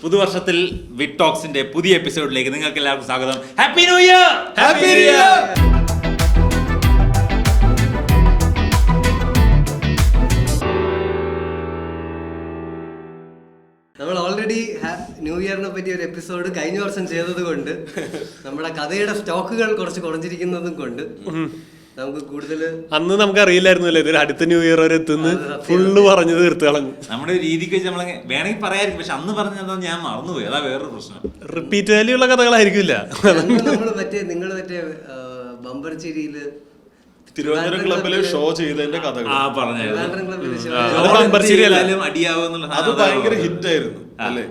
പുതുവർഷത്തിൽ വിറ്റ് ടോക്സിന്റെ പുതിയ എപ്പിസോഡിലേക്ക് നിങ്ങൾക്ക് എല്ലാവർക്കും സ്വാഗതം. Happy new year. Happy new year. നമ്മൾ ഓൾറെഡി ന്യൂ ഇയറിനെ പറ്റി ഒരു എപ്പിസോഡ് കഴിഞ്ഞ വർഷം ചെയ്തത് കൊണ്ട് നമ്മുടെ കഥയുടെ സ്റ്റോക്കുകൾ കുറച്ച് കുറഞ്ഞിരിക്കുന്നതും കൊണ്ട് നമുക്ക് കൂടുതൽ അന്ന് നമുക്ക് അറിയില്ലായിരുന്നല്ലേ ഇതൊരു അടുത്ത ന്യൂ ഇയർ വരെ എത്തുന്ന ഫുള്ള് പറഞ്ഞു തീർത്ത് കളഞ്ഞു. നമ്മുടെ രീതിക്ക് വെച്ച് നമ്മളെ വേണമെങ്കിൽ പറയായിരിക്കും, പക്ഷെ അന്ന് പറഞ്ഞതാ ഞാൻ മറന്നുപോയി. അതാ വേറൊരു പ്രശ്നം. റിപ്പീറ്റ് വാല്യുള്ള കഥകളായിരിക്കില്ല. നിങ്ങൾ മറ്റേ ബമ്പർ ചിരിയില് തിരുവനന്തപുരം ക്ലബില് ഷോ ചെയ്തതിന്റെ കഥകൾ അത് ഭയങ്കര ഹിറ്റ് ആയിരുന്നു അല്ലേ?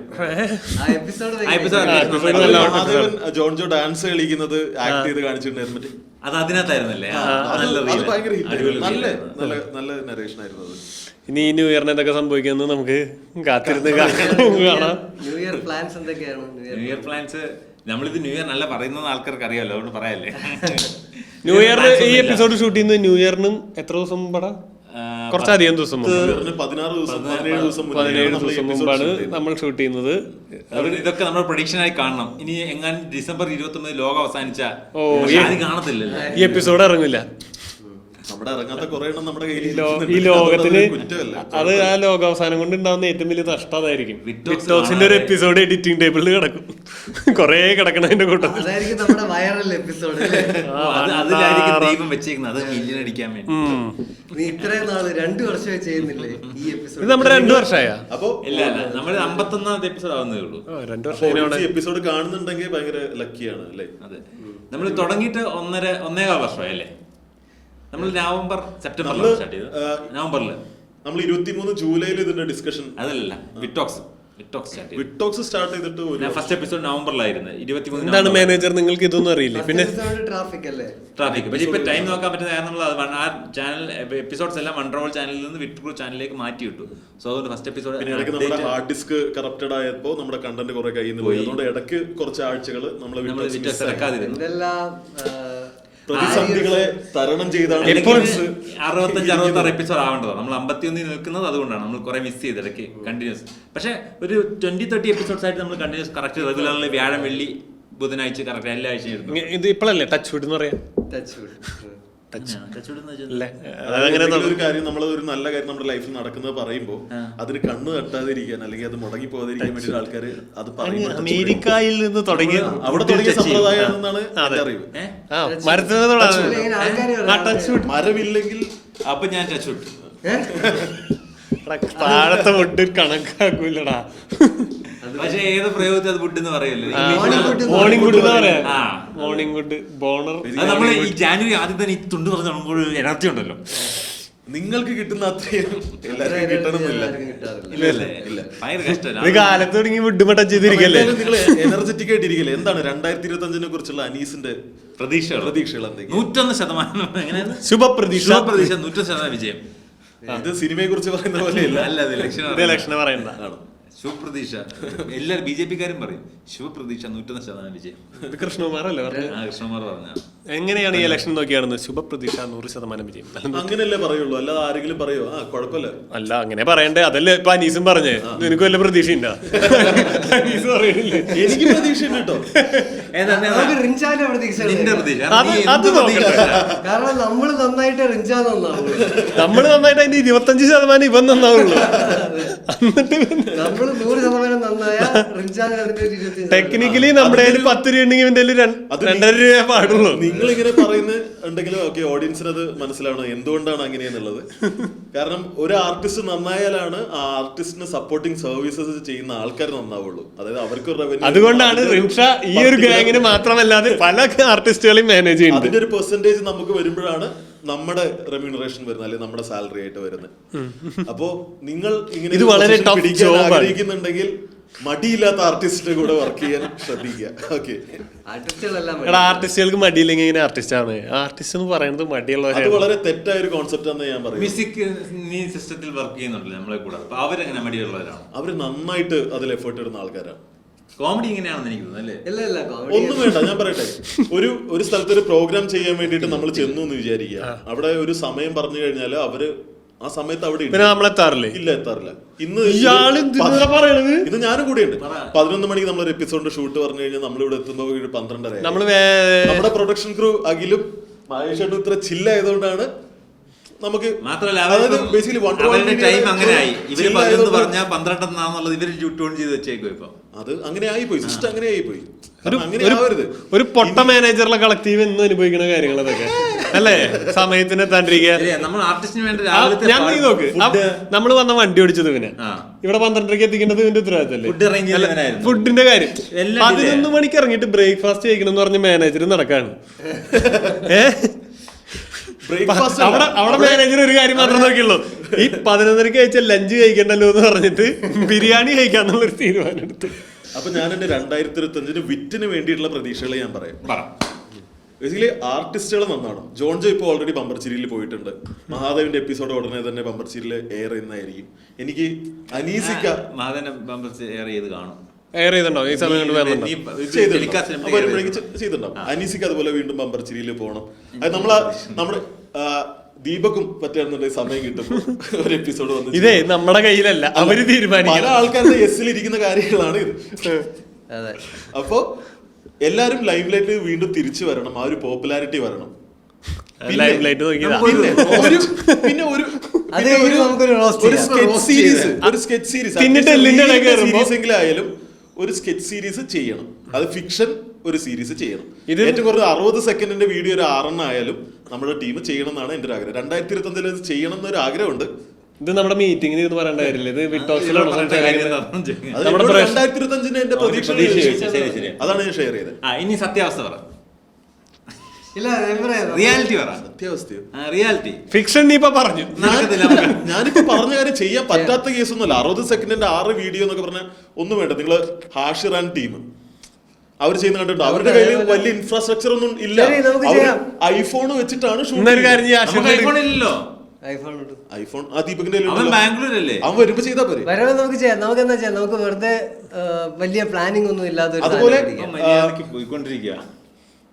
ജോൺ ജോ ഡാൻസ് കളിക്കുന്നത് ആക്ട് ചെയ്ത് കാണിച്ചിട്ടുണ്ടായിരുന്നു. അത് അതിനകത്തായിരുന്നല്ലേ? അത് ഭയങ്കര ഹിറ്റ്, നല്ല നരേഷൻ ആയിരുന്നു അത്. ഇനി ഈ ന്യൂ ഇയറിന് എന്തൊക്കെ സംഭവിക്കുന്നത് നമുക്ക് കാത്തിരുന്ന് കാണാം. ന്യൂ ഇയർ പ്ലാൻസ് എന്തൊക്കെയാണ്? ന്യൂ ഇയർ പ്ലാൻസ് നമ്മളിത് ന്യൂ ഇയർ നല്ല പറയുന്ന ആൾക്കാർക്ക് അറിയാമല്ലോ, അതുകൊണ്ട് പറയാല്ലേ. ന്യൂ ഇയറിന് ഈ എപ്പിസോഡ് ഷൂട്ട് ചെയ്യുന്നത് ന്യൂ ഇയറിനും എത്ര ദിവസം മുമ്പാണ്? കുറച്ചധികം ദിവസം മുമ്പ്, 17 ദിവസം മുമ്പാണ് നമ്മൾ ഷൂട്ട് ചെയ്യുന്നത്. ഇതൊക്കെ നമ്മുടെ പ്രഡിക്ഷൻ ആയി കാണണം. ഇനി എങ്ങാനും ഡിസംബർ 29 ലോകം അവസാനിച്ച കാണത്തില്ലല്ലോ, ഈ എപ്പിസോഡ് ഇറങ്ങില്ല. നമ്മുടെ ഇറങ്ങാത്ത കുറെ നമ്മുടെ ഈ ലോകത്തിന് അത് ആ ലോകാവസാനം കൊണ്ട് ഉണ്ടാവുന്ന ഏറ്റവും വലിയ നഷ്ടം അതായിരിക്കും. വിറ്റോക്സിന്റെ ഒരു എപ്പിസോഡ് എഡിറ്റിംഗ് ടേബിളിൽ കിടക്കും, കൊറേ കിടക്കണതിന്റെ കൂട്ടത്തിൽ. നമ്മുടെ വൈറൽ എപ്പിസോഡ് ദൈവം വെച്ചേക്കുന്നത്, അത് മില്യൺ അടിക്കാൻ വേണ്ടി. നീ ഇത്രയും നാള് 2 വർഷമായി ചെയ്യുന്നില്ലേ ഈ എപ്പിസോഡ്? ഇത് നമ്മുടെ 2 വർഷമായ അപ്പൊ ഇല്ല നമ്മൾ 51ാമത്തെ എപ്പിസോഡ് ആവുന്നേ ഉള്ളൂ. 2 വർഷം എപ്പിസോഡ് കാണുന്നുണ്ടെങ്കിൽ ഭയങ്കര ലക്കിയാണ് അല്ലേ? അതെ, നമ്മൾ തുടങ്ങിയിട്ട് 1.25 വർഷമായി അല്ലേ? നമ്മൾ സെപ്റ്റംബറിൽ സ്റ്റാർട്ട് ചെയ്തു. നവംബറിൽ നമ്മൾ 23 ജൂലൈയിൽ ഇതിന്റെ ഡിസ്കഷൻ അതല്ല വിറ്റോക്സ് സ്റ്റാർട്ട് ചെയ്തിട്ട് ഫസ്റ്റ് എപ്പിസോഡ് നവംബറിലായിരുന്നു. 23 എന്താണ് മാനേജർ, നിങ്ങൾക്ക് ഇതൊന്നും അറിയില്ല. പിന്നെ ട്രാഫിക് അല്ലേ? ട്രാഫിക്. പക്ഷേ ഇപ്പൊ ടൈം നോക്കാൻ പറ്റുന്ന കാരണം ആ ചാനൽ എപ്പിസോഡ്സ് എല്ലാം വണ്ടർവോൾ ചാനലിൽ നിന്ന് വിറ്റ് ചാനലിലേക്ക് മാറ്റി വിട്ടു. സോ അതുകൊണ്ട് ഫസ്റ്റ് എപ്പിസോഡ് നമ്മുടെ ഹാർഡ് ഡിസ്ക് കറപ്റ്റഡ് ആയപ്പോ നമ്മുടെ കണ്ടന്റ് കുറെ കയ്യിൽ നിന്ന് പോയി. അതുകൊണ്ട് ഇടയ്ക്ക് കുറച്ച് ആഴ്ചകൾ നമ്മൾ ഇറക്കാതിരുന്നു. പ്രതിസന്ധികളെ തരണം ചെയ്താണ് 65-66 എപ്പിസോഡ് ആവേണ്ടത്. നമ്മൾ 51 നിൽക്കുന്നത് അതുകൊണ്ടാണ്. നമ്മൾ കുറെ മിസ് ചെയ്ത് ഇടയ്ക്ക് കണ്ടിന്യൂസ്. പക്ഷെ ഒരു 20-30 എപ്പിസോഡ്സ് ആയിട്ട് നമ്മൾ കണ്ടിന്യൂസ് കറക്റ്റ് റെഗുലർലി വ്യാഴം വെള്ളി ബുധനാഴ്ച കറക്റ്റ് എല്ലാ ആഴ്ചയും. ഇത് ഇപ്പോഴല്ലേ ടച്ച് വുഡ് എന്ന് പറയാം. ഒരു കാര്യം, നമ്മൾ ഒരു നല്ല കാര്യം നമ്മുടെ ലൈഫിൽ നടക്കുന്നത് പറയുമ്പോൾ അതിന് കണ്ണ് തട്ടാതിരിക്കാൻ അല്ലെങ്കിൽ അത് മുടങ്ങി പോകാതിരിക്കാൻ വേണ്ടി ആൾക്കാർ അത് പറയുന്നത് അമേരിക്കയിൽ നിന്ന് തുടങ്ങി അവിടെ തുടങ്ങിയ സമ്പ്രദായമാണെന്നാണ് അറിവ്. മരമില്ലെങ്കിൽ അപ്പൊ ഞാൻ ടച്ച് വിട്ടു. താഴത്തെ വുഡ് കണക്കാക്കൂലടാ. പക്ഷെ ഏത് പ്രയോഗത്തിൽ അത് വുഡ് എന്ന് പറയല്ലോ. മോർണിംഗ് വുഡ് എന്ന് പറയാ. Morning wood boner. നമ്മൾ ഈ ജാനുവരി ആദ്യം തന്നെ ഈ തുണ്ട് പറഞ്ഞ എനർജി ഉണ്ടല്ലോ. നിങ്ങൾക്ക് കിട്ടുന്ന അത്രയും എല്ലാവർക്കും കിട്ടണമെന്നില്ല. കാലത്ത് തുടങ്ങി വുഡ് ടച്ച് ചെയ്തിരിക്കല്ലേ? നിങ്ങൾ എനർജറ്റിക് ആയിട്ടിരിക്കല്ലേ? എന്താണ് 2025 കുറിച്ചുള്ള അനീസിന്റെ പ്രതീക്ഷകൾ എന്തെങ്കിലും? 101%. എങ്ങനെയാണ്? ശുഭപ്രതീക്ഷ 100% വിജയം. ഇത് സിനിമയെ കുറിച്ച് പറയുന്ന പോലെയല്ല. അല്ല, ഇലക്ഷൻ പറയണ്ട. ശുഭപ്രതീക്ഷ എല്ലാരും BJP-കാരും പറയും. ശുഭപ്രതീക്ഷ 101% വിജയം. കൃഷ്ണകുമാറല്ലേ പറഞ്ഞു? കൃഷ്ണകുമാർ പറഞ്ഞ എങ്ങനെയാണ് ഈ ഇലക്ഷൻ നോക്കിയാണെന്ന്? ശുഭപ്രതീക്ഷ 100% വിജയം. അങ്ങനെയല്ലേ പറയുള്ളൂ, അല്ലാതെ ആരെങ്കിലും പറയോ കുഴപ്പമില്ല? അല്ല, അങ്ങനെ പറയണ്ടേ. അതല്ലേ ഇപ്പൊ അനീസും പറഞ്ഞേ. നിനക്ക് വല്ല പ്രതീക്ഷ ഉണ്ടോ? അനീസ് പറയണില്ലേ? എനിക്ക് പ്രതീക്ഷ ഉണ്ട് കേട്ടോ. കാരണം നമ്മള് നന്നായിട്ട് റിഞ്ചാ നന്നാവുള്ളൂ. നമ്മള് നന്നായിട്ട് അതിന്റെ 25% ഇവൻ നന്നാവുള്ളൂ. നമ്മള് 100% നന്നായ ടെക്നിക്കലി നമ്മുടെ 10 രൂപ ഉണ്ടെങ്കിൽ ഇവന്റെ 2.5 രൂപ പാടുള്ളൂ. നിങ്ങൾ ഇങ്ങനെ പറയുന്നുണ്ടെങ്കിലും ഓക്കെ, ഓഡിയൻസിന് അത് മനസ്സിലാവണം എന്തുകൊണ്ടാണ് അങ്ങനെയെന്നുള്ളത്. കാരണം ഒരു ആർട്ടിസ്റ്റ് നന്നായാലാണ് ആ ആർട്ടിസ്റ്റിന് സപ്പോർട്ടിങ് സർവീസസ് ചെയ്യുന്ന ആൾക്കാർ നന്നാവുള്ളൂ. അതായത് അവർക്ക് റവന്യൂ. അതുകൊണ്ടാണ് റിൻഷ ഈ ഒരു ഗാങ്ങിന് മാത്രമല്ലാതെ പല ആർട്ടിസ്റ്റുകളെയും മാനേജ് ചെയ്യുന്നത്. അതിന്റെ ഒരു പെർസെന്റേജ് നമുക്ക് വരുമ്പോഴാണ് നമ്മുടെ റെമ്യൂണറേഷൻ വരുന്നത്, അല്ലെങ്കിൽ നമ്മുടെ സാലറി ആയിട്ട് വരുന്നത്. അപ്പോ നിങ്ങൾ ഇങ്ങനെ ഇത് വളരെ ആഗ്രഹിക്കുന്നുണ്ടെങ്കിൽ മടിയില്ലാത്ത ആർട്ടിസ്റ്റിന്റെ കൂടെ വർക്ക് ചെയ്യാൻ ശ്രദ്ധിക്കുക. ഓക്കെ, ആർട്ടിസ്റ്റുകൾക്ക് മടിയില്ലെങ്കിൽ ഇങ്ങനെ ആർട്ടിസ്റ്റ് ആണ്. ആർട്ടിസ്റ്റ് എന്ന് പറയുന്നത് മടിയുള്ളവർ. അത് വളരെ തെറ്റായ ഒരു കോൺസെപ്റ്റ് ആണെന്ന് ഞാൻ പറയും. മ്യൂസിക് സിസ്റ്റത്തിൽ വർക്ക് ചെയ്യുന്നുണ്ടല്ലോ നമ്മളെ കൂടെ. അപ്പൊ അവരെങ്ങനെ മടിയുള്ളവരാണ്? അവര് നന്നായിട്ട് അതിൽ എഫേർട്ട് ഇടുന്ന ആൾക്കാരാണ്. കോമഡി ഇങ്ങനെയാണെന്ന് എനിക്ക് തോന്നുന്നു അല്ലേ? ഒന്നും വേണ്ട, ഞാൻ പറയട്ടെ. ഒരു സ്ഥലത്ത് ഒരു പ്രോഗ്രാം ചെയ്യാൻ വേണ്ടിയിട്ട് നമ്മൾ ചെന്നു എന്ന് വിചാരിക്കുക. അവിടെ ഒരു സമയം പറഞ്ഞു കഴിഞ്ഞാൽ അവര് ആ സമയത്ത് അവിടെ ഉണ്ട്. പിന്നെ നമ്മളെത്താറില്ലേ? ഇല്ല, എത്താറില്ല. ഇന്ന് ഇന്ന് ഞാനും കൂടെയുണ്ട്. 11 മണിക്ക് നമ്മളൊരു എപ്പിസോഡിന്റെ ഷൂട്ട് പറഞ്ഞു കഴിഞ്ഞാൽ നമ്മളിവിടെ എത്തുമ്പോൾ 12:30. നമ്മുടെ പ്രൊഡക്ഷൻ ക്രൂ അഖിലും മഹേഷും ഇത്ര ചില്ലായതുകൊണ്ടാണ് നമുക്ക് മാത്രമല്ല അവരുടെ ടൈം അങ്ങനെയായി. ഇവര് 11 പറഞ്ഞാൽ 12 ഇവര് ട്യൂൺ ചെയ്ത് വെച്ചേക്കും. ഇപ്പൊ അത് അങ്ങനെ ആയിപ്പോയി, സിസ്റ്റം അങ്ങനെ ആയിപ്പോയി. ഒരു പൊട്ട മാനേജറിലെ കളക്ടീവ് എന്ന് അനുഭവിക്കുന്ന കാര്യങ്ങൾ അതൊക്കെ അല്ലേ? സമയത്തിന് എത്താണ്ടിരിക്കുക. ഞാൻ നീ നോക്ക്, നമ്മള് വന്ന വണ്ടി ഓടിച്ചത് പിന്നെ ഇവിടെ 12:30 എത്തിക്കേണ്ടത് ഇവന്റെ ഉത്തരവാദിത്തല്ലേ? ഫുഡിന്റെ കാര്യം 11 മണിക്ക് ഇറങ്ങിയിട്ട് ബ്രേക്ക്ഫാസ്റ്റ് കഴിക്കണം എന്ന് പറഞ്ഞ മാനേജർ നടക്കാണ്. അവിടെ മാനേജർ ഒരു കാര്യം മാത്രം നോക്കിയുള്ളൂ, ഈ 11:30 കഴിച്ച ലഞ്ച് കഴിക്കണ്ടല്ലോ എന്ന് പറഞ്ഞിട്ട് ബിരിയാണി കഴിക്കാന്നുള്ളൊരു തീരുമാനം എടുത്തു. അപ്പൊ ഞാൻ എന്റെ 2025 വിറ്റിന് വേണ്ടിയിട്ടുള്ള പ്രതീക്ഷകൾ ഞാൻ പറയാം. ബേസിക്കലി ആർട്ടിസ്റ്റുകൾ നന്നാണ്. ജോൺ ജോ ഇപ്പോൾ ഓൾറെഡി ബമ്പർ ചിരിയിൽ പോയിട്ടുണ്ട്. മഹാദേവിന്റെ എപ്പിസോഡ് ഉടനെ തന്നെ ബമ്പർ ചിരിയിൽ എയർ ചെയ്യുന്നതായിരിക്കും. എനിക്ക് അനീസിക്ക ചെയ്തിട്ടുണ്ടോ ഈ സമയം ചെയ്തിട്ടുണ്ടാവും. അനീസിക്ക് അതുപോലെ വീണ്ടും ബമ്പർ ചിരിയിൽ പോകണം. അത് നമ്മുടെ ദീപക്കും പറ്റുന്നുണ്ടെങ്കിൽ സമയം കിട്ടുമ്പോൾ ഒരു എപ്പിസോഡ് വന്നു. ഇതേ നമ്മുടെ കയ്യിലല്ല, അവര് തീരുമാനിക്കും. പല ആൾക്കാരുടെ എസ്സിലിരിക്കുന്ന കാര്യങ്ങളാണ് ഇത്. അപ്പോ എല്ലാരും ലൈവ് ലൈറ്റിൽ വീണ്ടും തിരിച്ചു വരണം, ആ ഒരു പോപ്പുലാരിറ്റി വരണം. പിന്നെ ഒരു സ്കെച്ച് സീരീസ് എങ്കിലും ഒരു സ്കെച്ച് സീരീസ് ചെയ്യണം. അത് ഫിക്ഷൻ ഒരു സീരീസ് ചെയ്യണം. ഏറ്റവും കുറച്ച് 60 സെക്കൻഡിന്റെ വീഡിയോ ഒരു 6 ആയാലും നമ്മുടെ ടീം ചെയ്യണം എന്നാണ് എന്റെ ഒരു ആഗ്രഹം. 2025 ചെയ്യണം എന്നൊരു ആഗ്രഹമുണ്ട്. ഇത് നമ്മുടെ മീറ്റിംഗിന് ഇത് പറയേണ്ട കാര്യമില്ല, ഇത് വിട്ടോക്സിലാണ്. 2025 എന്റെ പ്രതീക്ഷ അതാണ് ഞാൻ ഷെയർ ചെയ്തത്. ഇനി സത്യാവസ്ഥ പറ. റിയാലിറ്റി പറ. റിയാലിറ്റി ഫിക്ഷൻ നീ ഇപ്പൊ പറഞ്ഞു. ഞാനിപ്പോ പറഞ്ഞ കാര്യം ചെയ്യാൻ പറ്റാത്ത കേസൊന്നുമല്ല. 60 സെക്കൻഡിന്റെ 6 വീഡിയോ എന്നൊക്കെ പറഞ്ഞാൽ ഒന്നും വേണ്ട. നിങ്ങള് ഹാഷിർ ആൻഡ് ടീം അവർ ചെയ്യുന്ന കണ്ടിട്ടുണ്ട്. അവരുടെ കയ്യിൽ വലിയ ഇൻഫ്രാസ്ട്രക്ചർ ഒന്നും ഇല്ല. ഐഫോൺ വെച്ചിട്ടാണ് ഷൂട്ട്. ഐഫോൺ ആ ദീപകിന്റെ ബാംഗ്ലൂരല്ലേ, അവൻ വരുമ്പോ ചെയ്താ പോരെ. നമുക്ക് ചെയ്യാം. നമുക്ക് എന്താ ചെയ്യാം, നമുക്ക് വെറുതെ വലിയ പ്ലാനിങ് ഒന്നും ഇല്ലാതെ അതുപോലെ പോയിക്കൊണ്ടിരിക്കുക.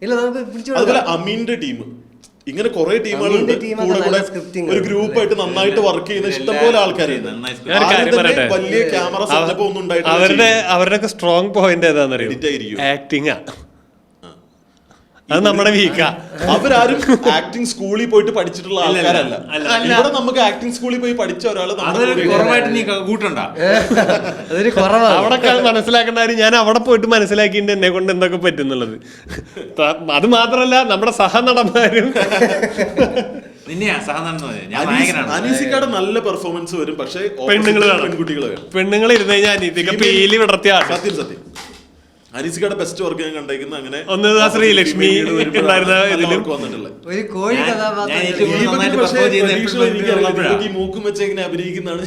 ഇല്ല, നമുക്ക് അതുപോലെ അമീന്റെ ടീം, ഇങ്ങനെ കുറെ ടീമുകളുണ്ട്. ഒരു ഗ്രൂപ്പായിട്ട് നന്നായിട്ട് വർക്ക് ചെയ്യുന്ന ഇഷ്ടംപോലെ ആൾക്കാരുണ്ട്. വലിയ ക്യാമറ സെറ്റപ്പ് ഒന്നും ഉണ്ടായിട്ടില്ല. അവരുടെ സ്ട്രോങ് പോയിന്റ് ഏതാണെന്നറിയോ? ആക്ടിങ്. അത് നമ്മുടെ വീക്കാ. അവരാരും ആക്ടിങ് സ്കൂളിൽ പോയിട്ട് പഠിച്ചിട്ടുള്ള ആൾക്കാരല്ല. ഇവിടെ നമുക്ക് ആക്ടിങ് സ്കൂളിൽ പോയി പഠിച്ച ഒരാള് അവിടെ മനസ്സിലാക്കേണ്ട കാര്യം, ഞാൻ അവിടെ പോയിട്ട് മനസ്സിലാക്കിയിട്ട് എന്നെ കൊണ്ട് എന്തൊക്കെ പറ്റുന്നുള്ളത്. അത് മാത്രല്ല നമ്മുടെ സഹനടന്മാരും അനീസിക്കയുടെ നല്ല പെർഫോമൻസ് വരും. പക്ഷേ പെണ്ണുങ്ങൾ ഇരുന്ന് കഴിഞ്ഞാൽ അനീതിക്ക് പേലി വിടർത്തിയ സത്യം സത്യം അനീസിക്കയുടെ ബെസ്റ്റ് വർക്ക് ഞാൻ കണ്ടേക്കുന്ന അങ്ങനെ ഒന്ന് ശ്രീലക്ഷ്മി ഉണ്ടായിരുന്ന ഇതിലും ഒരു കോഴി മൂക്കും വെച്ച് എങ്ങനെ അഭിനയിക്കുന്നതാണ്.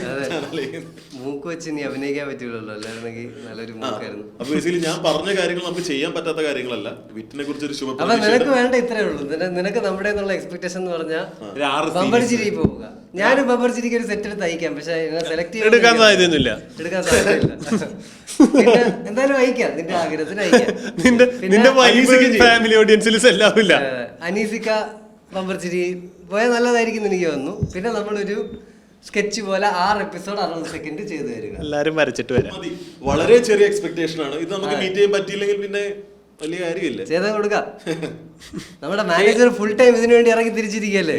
മൂക്ക് വെച്ച് നീ അഭിനയിക്കാൻ പറ്റുള്ളൂ, അല്ലായിരുന്നെങ്കിൽ നല്ലൊരു മൂക്കായിരുന്നു. അപ്പൊ ബേസിക്കലി ഞാൻ പറഞ്ഞ കാര്യങ്ങൾ നമുക്ക് ചെയ്യാൻ പറ്റാത്ത കാര്യങ്ങളല്ല. വിറ്റിനെ കുറിച്ച് ഒരു ശുഭ. അപ്പൊ നിനക്ക് വേണ്ട ഇത്രേ ഉള്ളൂ. നിനക്ക് നമ്മുടെ എക്സ്പെക്ടേഷൻ എന്ന് പറഞ്ഞാൽ ബമ്പർ ചിരി പോവുക. ഞാനും ബമ്പർ ചിരിക്ക് ഒരു സെറ്റ് എടുത്ത് അയക്കാം, പക്ഷെ സെലക്ട് എടുക്കാൻ സാധ്യതയൊന്നുമില്ല. പിന്നെ എന്തായാലും അയക്കാം, നിന്റെ ആഗ്രഹത്തിന് അയക്കാം. ഫാമിലി ഓഡിയൻസിൽ എല്ലാവില്ല. അനീസിക്ക ബമ്പർ ചിരി പോയാൽ നല്ലതായിരിക്കും എനിക്ക് തോന്നുന്നു. പിന്നെ നമ്മളൊരു സ്കെച്ച് പോലെ 6 എപ്പിസോഡ് 60 സെക്കൻഡ് ചെയ്തു തരിക. എല്ലാരും വരച്ചിട്ട് വരാം. വളരെ ചെറിയ എക്സ്പെക്ടേഷൻ ആണ് ഇത്. നമുക്ക് മീറ്റ് ചെയ്യാൻ പറ്റിയില്ലെങ്കിൽ പിന്നെ വലിയ കാര്യമില്ല, ചെയ്താൽ കൊടുക്കാം. നമ്മുടെ മാനേജർ ഫുൾ ടൈം ഇതിനു വേണ്ടി ഇറങ്ങി തിരിച്ചിരിക്കല്ലേ.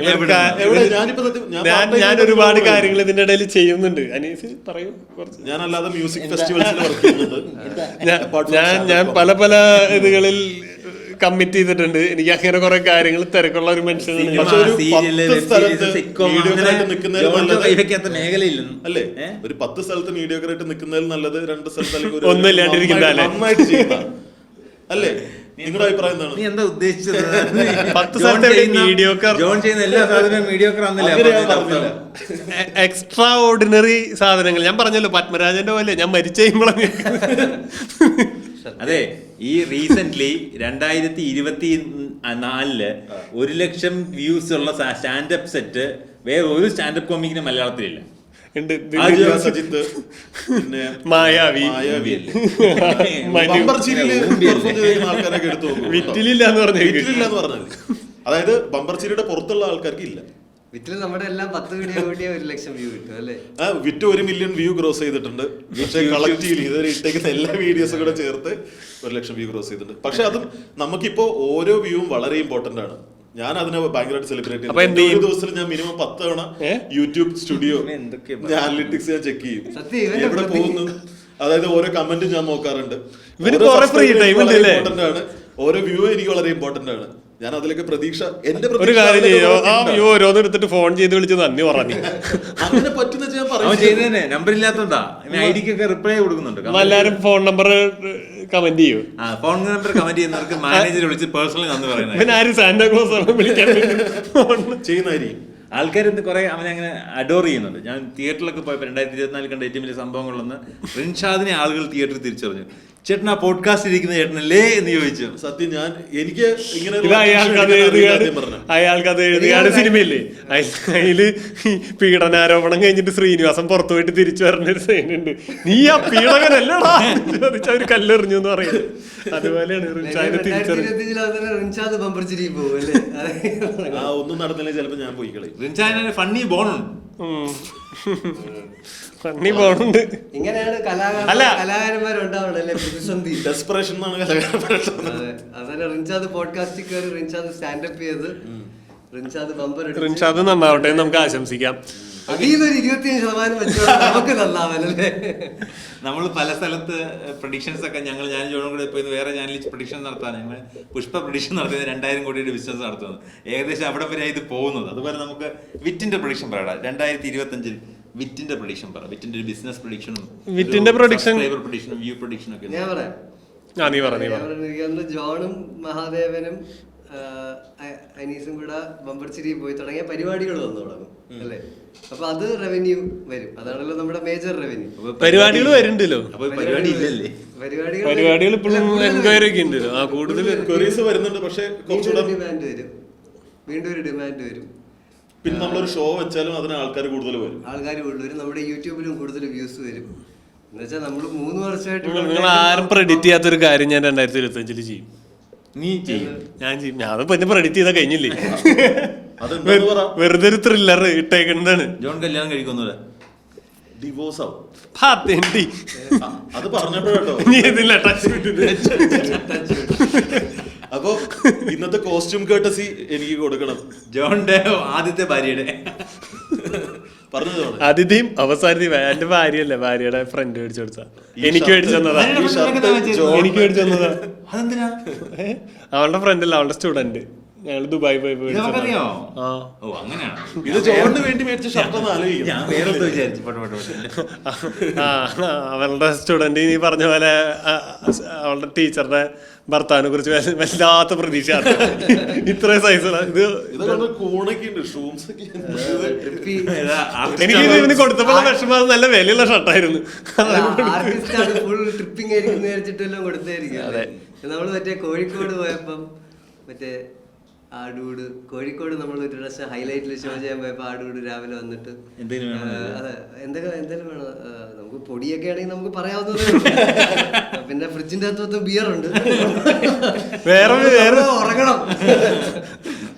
ഞാൻ ഒരുപാട് കാര്യങ്ങൾ ഇതിന്റെ ഇടയിൽ ചെയ്യുന്നുണ്ട്. അനീസ് പറയൂ. ഞാൻ അല്ലാതെ മ്യൂസിക് ഫെസ്റ്റിവൽസിൽ വർക്ക് ചെയ്യുന്നുണ്ട്. ഞാൻ പല പല ഇതുകളിൽ കമ്മിറ്റ് ചെയ്തിട്ടുണ്ട്. എനിക്ക് അങ്ങനെ കുറെ കാര്യങ്ങൾ തിരക്കുള്ള ഒരു മനുഷ്യനാണ്. അല്ലേ, ഒരു 10 സ്ഥലത്ത് മീഡിയോക്കറായിട്ട് നിൽക്കുന്നതിൽ നല്ലത് 2 സ്ഥലത്ത് ഒന്നും ഇല്ലാണ്ടിരിക്കുന്നല്ലേ നന്നായിട്ട് ചെയ്യുന്ന അല്ലേ? നിങ്ങളുടെ അഭിപ്രായം എന്താണ്? നീ എന്താ ഉദ്ദേശിച്ചത്? 10 സ്ഥലത്ത് മീഡിയോക്കർ ജോൺ ചെയ്യുന്ന എല്ലാ സാധനവും മീഡിയോക്കർ ആണെന്നില്ല. എക്സ്ട്രാ ഓർഡിനറി സാധനങ്ങൾ ഞാൻ പറഞ്ഞല്ലോ. പത്മരാജന്റെ പോലെ ഞാൻ മരിച്ചു കഴിയുമ്പോഴാണ്. അതെ, ഈ റീസെന്റ് 2024 1 ലക്ഷം വ്യൂസ് ഉള്ള സ്റ്റാൻഡപ്പ് സെറ്റ് വേറെ ഒരു സ്റ്റാൻഡപ്പ് കോമിക്കിന് മലയാളത്തിലില്ല. മായാവി വിറ്റിലില്ല എന്ന് പറഞ്ഞാൽ, അതായത് ബമ്പർ ചിരിയുടെ പുറത്തുള്ള ആൾക്കാർക്ക് ഇല്ല. വിറ്റിൽ നമ്മുടെ എല്ലാം 10 വീഡിയോ കൂടിയ 1 ലക്ഷം വ്യൂ കിട്ടും അല്ലേ? വിറ്റ് 1 മില്യൺ വ്യൂ ക്രോസ് ചെയ്തിട്ടുണ്ട്. പക്ഷേ കളക്റ്റീവ്ലി ഇതുവരെ ഇട്ടേക്കുന്ന എല്ലാ വീഡിയോസും കൂടെ ചേർത്ത് 1 ലക്ഷം വ്യൂ ക്രോസ് ചെയ്തിട്ടുണ്ട്. പക്ഷെ അതും നമുക്കിപ്പോ ഓരോ വ്യൂവും വളരെ ഇമ്പോർട്ടന്റ് ആണ്. ഞാൻ അതിനെ ഭയങ്കരമായിട്ട് സെലിബ്രേറ്റ് ചെയ്യും. ഒരു ദിവസത്തിൽ ഞാൻ മിനിമം 10 തവണ യൂട്യൂബ് സ്റ്റുഡിയോ അനലിറ്റിക്സ് ഞാൻ ചെക്ക് ചെയ്യും, എവിടെ പോകുന്നു. അതായത് ഓരോ കമന്റും ഞാൻ നോക്കാറുണ്ട്. ഇമ്പോർട്ടന്റ് ആണ്. ഓരോ വ്യൂ എനിക്ക് വളരെ ഇമ്പോർട്ടന്റ് ആണ്. ഞാൻ അതിലേക്ക് പ്രതീക്ഷ ഒരു കാര്യം ചെയ്യോ, ആ വ്യൂ ഓരോന്നും എടുത്തിട്ട് ഫോൺ ചെയ്ത് വിളിച്ച് നന്ദി പറഞ്ഞു. അങ്ങനെ പറ്റുന്ന നമ്പർ ഇല്ലാത്തോണ്ടാ ഐഡിക്കൊക്കെ റിപ്ലൈ കൊടുക്കുന്നുണ്ട്. എല്ലാരും ഫോൺ നമ്പർ കമന്റ് ചെയ്യൂ. ഫോൺ നമ്പർ കമന്റ് ചെയ്യുന്നവർക്ക് മാനേജർ വിളിച്ച് പേഴ്സണലി നന്ദി പറയുന്നത്. പിന്നെ ആരും സാന്റാക്ലോസ് വിളിക്കാൻ ചെയ്യുന്നതായിരിക്കും. ആൾക്കാർ ഇന്ന് കുറെ അവനെ അങ്ങനെ അഡോർ ചെയ്യുന്നുണ്ട്. ഞാൻ തിയേറ്ററിലൊക്കെ പോയപ്പോൾ 2024 കണ്ട ഏറ്റവും വലിയ സംഭവങ്ങളൊന്ന് റിൻഷാദിനെ ആളുകൾ തിയേറ്ററിൽ തിരിച്ചറിഞ്ഞു. ചേട്ടൻ ആ പോഡ്കാസ്റ്റ് ഇരിക്കുന്ന ചേട്ടനല്ലേ എന്ന് ചോദിച്ചു. സത്യം ഞാൻ എനിക്ക് ഇങ്ങനെ അയാൾക്കത് എഴുതിയാണ് സിനിമയില്ലേ, അതില് പീഡനാരോപണം കഴിഞ്ഞിട്ട് ശ്രീനിവാസൻ പുറത്തു പോയിട്ട് തിരിച്ചു വരുന്നൊരു സീനുണ്ട്. നീ ആ പീഡകനല്ലടാ ചോദിച്ചാൽ ഒരു കല്ലെറിഞ്ഞു എന്ന് പറയുന്നത്. അതുപോലെയാണ് റിൻഷാദിനെ തിരിച്ചറിഞ്ഞു. ഒന്നും നടന്നില്ല, ചിലപ്പോ ഞാൻ പോയി കളി. റിൻഷാദിന് ഫണ്ണി ബോണുണ്ട്. ഫണ്ണി ബോണുണ്ട്. ഇങ്ങനെയാണ് കലാകാരന്മാരുണ്ടാവണല്ലേ പ്രതിസന്ധി. ഡെസ്പറേഷൻ എന്നാണ് കലാകാരന്മാരുള്ളത്. അതന്നെ റിൻഷാദ് പോഡ്കാസ്റ്റിൽ കയറി റിൻഷാദ് സ്റ്റാൻഡപ്പ് ചെയ്ത് റിൻഷാദ് ബമ്പർ റിൻഷാദ് നന്നാവട്ടെ നമുക്ക് ആശംസിക്കാം. അതിൽ 25% വെച്ചോ നമുക്ക് നന്നാവല്ലേ. നമ്മൾ പല സ്ഥലത്ത് പ്രഡിക്ഷൻസ് ഒക്കെ ഞാൻ ജോണും കൂടെ ഇപ്പോൾ വേറെ ചാനലിൽ പ്രഡിക്ഷൻ നടത്താൻ ഞങ്ങൾ പുഷ്പ പ്രഡിക്ഷൻ നടത്തിയത് 2000 കോടിയുടെ ബിസിനസ് നടത്തുന്നത്. ഏകദേശം അവിടെ വരെ ഇത് പോകുന്നത്. അതുപോലെ നമുക്ക് വിറ്റിന്റെ പ്രഡിക്ഷൻ പറയടാ. 2025 വിറ്റിന്റെ പ്രഡിക്ഷൻ പറ. വിറ്റിന്റെ ഒരു ബിസിനസ് പ്രഡിക്ഷനും വിറ്റിന്റെ പ്രഡിക്ഷനും വ്യൂ പ്രഡിക്ഷനും ഒക്കെ ഞാൻ പറയാം. ജോണും മഹാദേവനും അനീസും കൂടെ ബമ്പർച്ചിരി പോയി തുടങ്ങിയ പരിപാടികൾ വന്നു തുടങ്ങും അല്ലേ. അപ്പൊ അത് റവന്യൂ വരും. അതാണല്ലോ നമ്മുടെ മേജർ റവന്യൂ. പരിപാടികൾ വരുന്നുണ്ടല്ലോ. പരിപാടികൾ ഇപ്പോഴും എൻക്വയറി ഒക്കെ ഉണ്ടല്ലോ. ആ കൂടുതൽ വരുന്നുണ്ട്. പക്ഷേ ഡിമാൻഡ് വരും, വീണ്ടും ഒരു ഡിമാൻഡ് വരും. പിന്നെ നമ്മളൊരു ഷോ വെച്ചാലും അതിന് ആൾക്കാർ കൂടുതൽ വരും. നമ്മുടെ യൂട്യൂബിലും കൂടുതൽ വ്യൂസ് വരും. എന്നുവെച്ചാൽ നമ്മൾ 3 വർഷമായിട്ട് നിങ്ങൾ ആരും പ്രെഡിക്റ്റ് ചെയ്യാത്തൊരു കാര്യം ഞാൻ 2025 ചെയ്യും. നീ ചെയ്യും, ഞാൻ ചെയ്യും. ഞാൻ പിന്നെ പ്രെഡിക്റ്റ് ചെയ്താൽ കഴിഞ്ഞില്ലേ. വെറുതെ ഒരു ത്രില്ലർ ഇട്ടേക്കുന്നതാണ്. ജോൺ കല്യാണം കഴിക്കൊന്നുമില്ല, ഡിവോഴ്സ് ആവും. അത് പറഞ്ഞപ്പോഴോ അപ്പൊ ഇന്നത്തെ കോസ്റ്റ്യൂം കേട്ടസി എനിക്ക് കൊടുക്കണം. ജോണിന്റെ ആദ്യത്തെ ഭാര്യയുടെ പറഞ്ഞതാണ്. ആദ്യത്തെയും അവസാനത്തെയും എന്റെ ഭാര്യയല്ല, ഭാര്യയുടെ ഫ്രണ്ട് മേടിച്ചു കൊടുത്ത. എനിക്ക് മേടിച്ചു തന്നതാ. എനിക്ക് മേടിച്ചു തന്നതാ. അവളുടെ ഫ്രണ്ട് അല്ല, അവളുടെ സ്റ്റുഡന്റ്. ഞങ്ങള് ദുബായി പോയി അവളുടെ സ്റ്റുഡന്റ് നീ പറഞ്ഞ പോലെ അവളുടെ ടീച്ചറുടെ ഭർത്താവിനെ കുറിച്ച് വല്ലാത്ത പ്രതീക്ഷ. ഇത്രയും സൈസുള്ള ഇത് എനിക്ക് ഇതിന് കൊടുത്തപ്പോ വിഷമം. നല്ല വിലയുള്ള ഷർട്ടായിരുന്നു. നമ്മള് മറ്റേ കോഴിക്കോട് പോയപ്പം മറ്റേ ആടൂട് കോഴിക്കോട് നമ്മൾ ഒരു പ്രാവശ്യം ഹൈലൈറ്റിൽ ഷോ ചെയ്യാൻ പോയപ്പോ ആടൂട് രാവിലെ വന്നിട്ട് അതെ എന്തെങ്കിലും വേണം. നമുക്ക് പൊടിയൊക്കെ ആണെങ്കിൽ നമുക്ക് പറയാവുന്നതേ. പിന്നെ ഫ്രിഡ്ജിന്റെ അകത്ത് ബിയർ ഉണ്ട്, വേറെ ഉറങ്ങണം.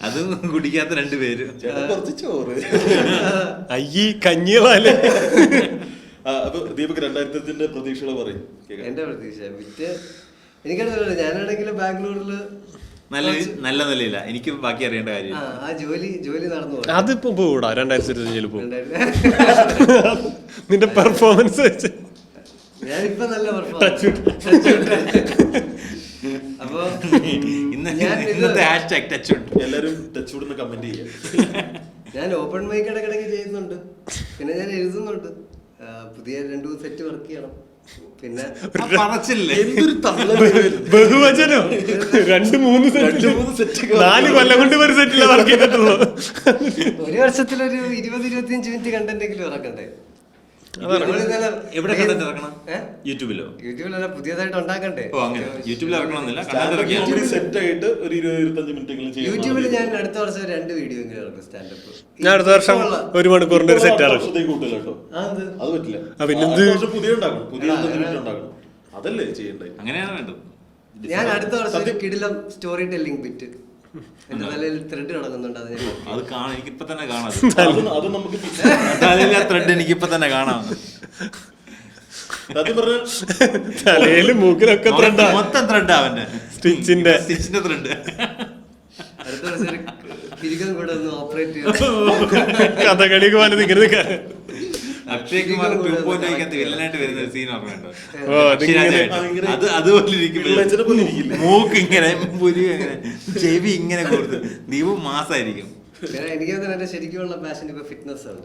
അതും കുടിക്കാത്ത 2 പേര്. കുറച്ച് ചോറ് അയ്യേ കഞ്ഞികളല്ലേ. അപ്പൊ ദീപക് 2025 പ്രതീക്ഷകൾ പറയും. എന്റെ പ്രതീക്ഷ വിറ്റ് എനിക്കറിയില്ല. ഞാനാണെങ്കിലും ബാംഗ്ലൂരില് നല്ല നിലയില്ല. എനിക്ക് ബാക്കി അറിയേണ്ട കാര്യം ആ ജോലി നടന്നു. അതിപ്പോ പോടാ 2025 പോകും. നിന്റെ പെർഫോമൻസ് വെച്ച് ഞാനിപ്പോ നല്ല പെർഫോമൻസ്. അപ്പൊ ഇന്നത്തെ ഹാഷ്ടാഗ് ടച്ച്വുഡ് എല്ലാരും ടച്ച്വുഡ് എന്ന് കമന്റ് ചെയ്യാം. ഞാൻ ഓപ്പൺ മൈക്ക് ഇടയ്ക്കിടയ്ക്ക് ചെയ്യുന്നുണ്ട്. പിന്നെ ഞാൻ എഴുതുന്നുണ്ട്. പുതിയ 2 സെറ്റ് വർക്ക് ചെയ്യണം. പിന്നെ ബഹുവചനോ 2-3 സെറ്റ് 4 കൊല്ലം കൊണ്ട് ഒരു സെറ്റില്ല വർക്ക് ചെയ്തിട്ടുള്ളൂ. ഒരു വർഷത്തിലൊരു 20-25 മിനിറ്റ് കണ്ടന്റെങ്കിലും ഇറക്കണ്ടേ. എവിടെ കണ്ടന്റ് ഇറക്കണം? യൂട്യൂബിലോ? യൂട്യൂബിലല്ല, പുതിയതായിട്ട് ഉണ്ടാക്കണ്ടേ. യൂട്യൂബിൽ ഇറക്കണമെന്നില്ല. യൂട്യൂബിൽ ഞാൻ അടുത്ത വർഷം 2 വീഡിയോ എങ്കിലും ഇറക്കും. സ്റ്റാൻഡപ്പ് ഞാൻ അടുത്ത വർഷം 1 മണിക്കൂറിന്റെ ഒരു സെറ്റ് ഇറക്കും. അത് പറ്റില്ല. അങ്ങനെയാണ് വേണ്ടത്. ഞാൻ അടുത്ത വർഷം കിടിലം സ്റ്റോറി ടെല്ലിംഗ് ബിറ്റ് എന്റെ തലയിൽ ത്രെഡ് കിടക്കുന്നുണ്ട്, അത് ഞാൻ അത് കാണാം, എനിക്കിപ്പോ തന്നെ കാണാം. അത് നമുക്ക് ത്രെഡ് എനിക്കിപ്പോ തന്നെ കാണാം. സത്യം പറഞ്ഞ തലയിലും മൂക്കിലൊക്കെ ത്രെഡാ, മൊത്തം ത്രെഡ് അവന്റെ സ്റ്റിച്ചിന്റെ ത്രെഡ്. അടുത്ത വർഷം പിരികം കൂടെ ഒന്ന് ഓപ്പറേറ്റ് ചെയ്ത് കഥകളിക്ക് പോലെ ഇങ്ങനെ നിൽക്കാൻ. അക്ഷയ് കുമാർ 2.0 വില്ലനായിട്ട് വരുന്ന ഒരു സീൻ ഓർമ്മയുണ്ടോ? ഓ, അതിങ്ങനെ അത് അതുപോലെ ഇരിക്കും, പിള്ളേച്ചനെ പോലെ ഇരിക്കില്ല. മൂക്ക് ഇങ്ങനെ, പുരി ഇങ്ങനെ, ചെവി ഇങ്ങനെ കൊടുത്ത് ദീപു മാസായിരിക്കും. എനിക്ക് തന്നെ എന്റെ ശരിക്കുള്ള പാഷൻ ഇപ്പൊ ഫിറ്റ്നസ് ആണ്.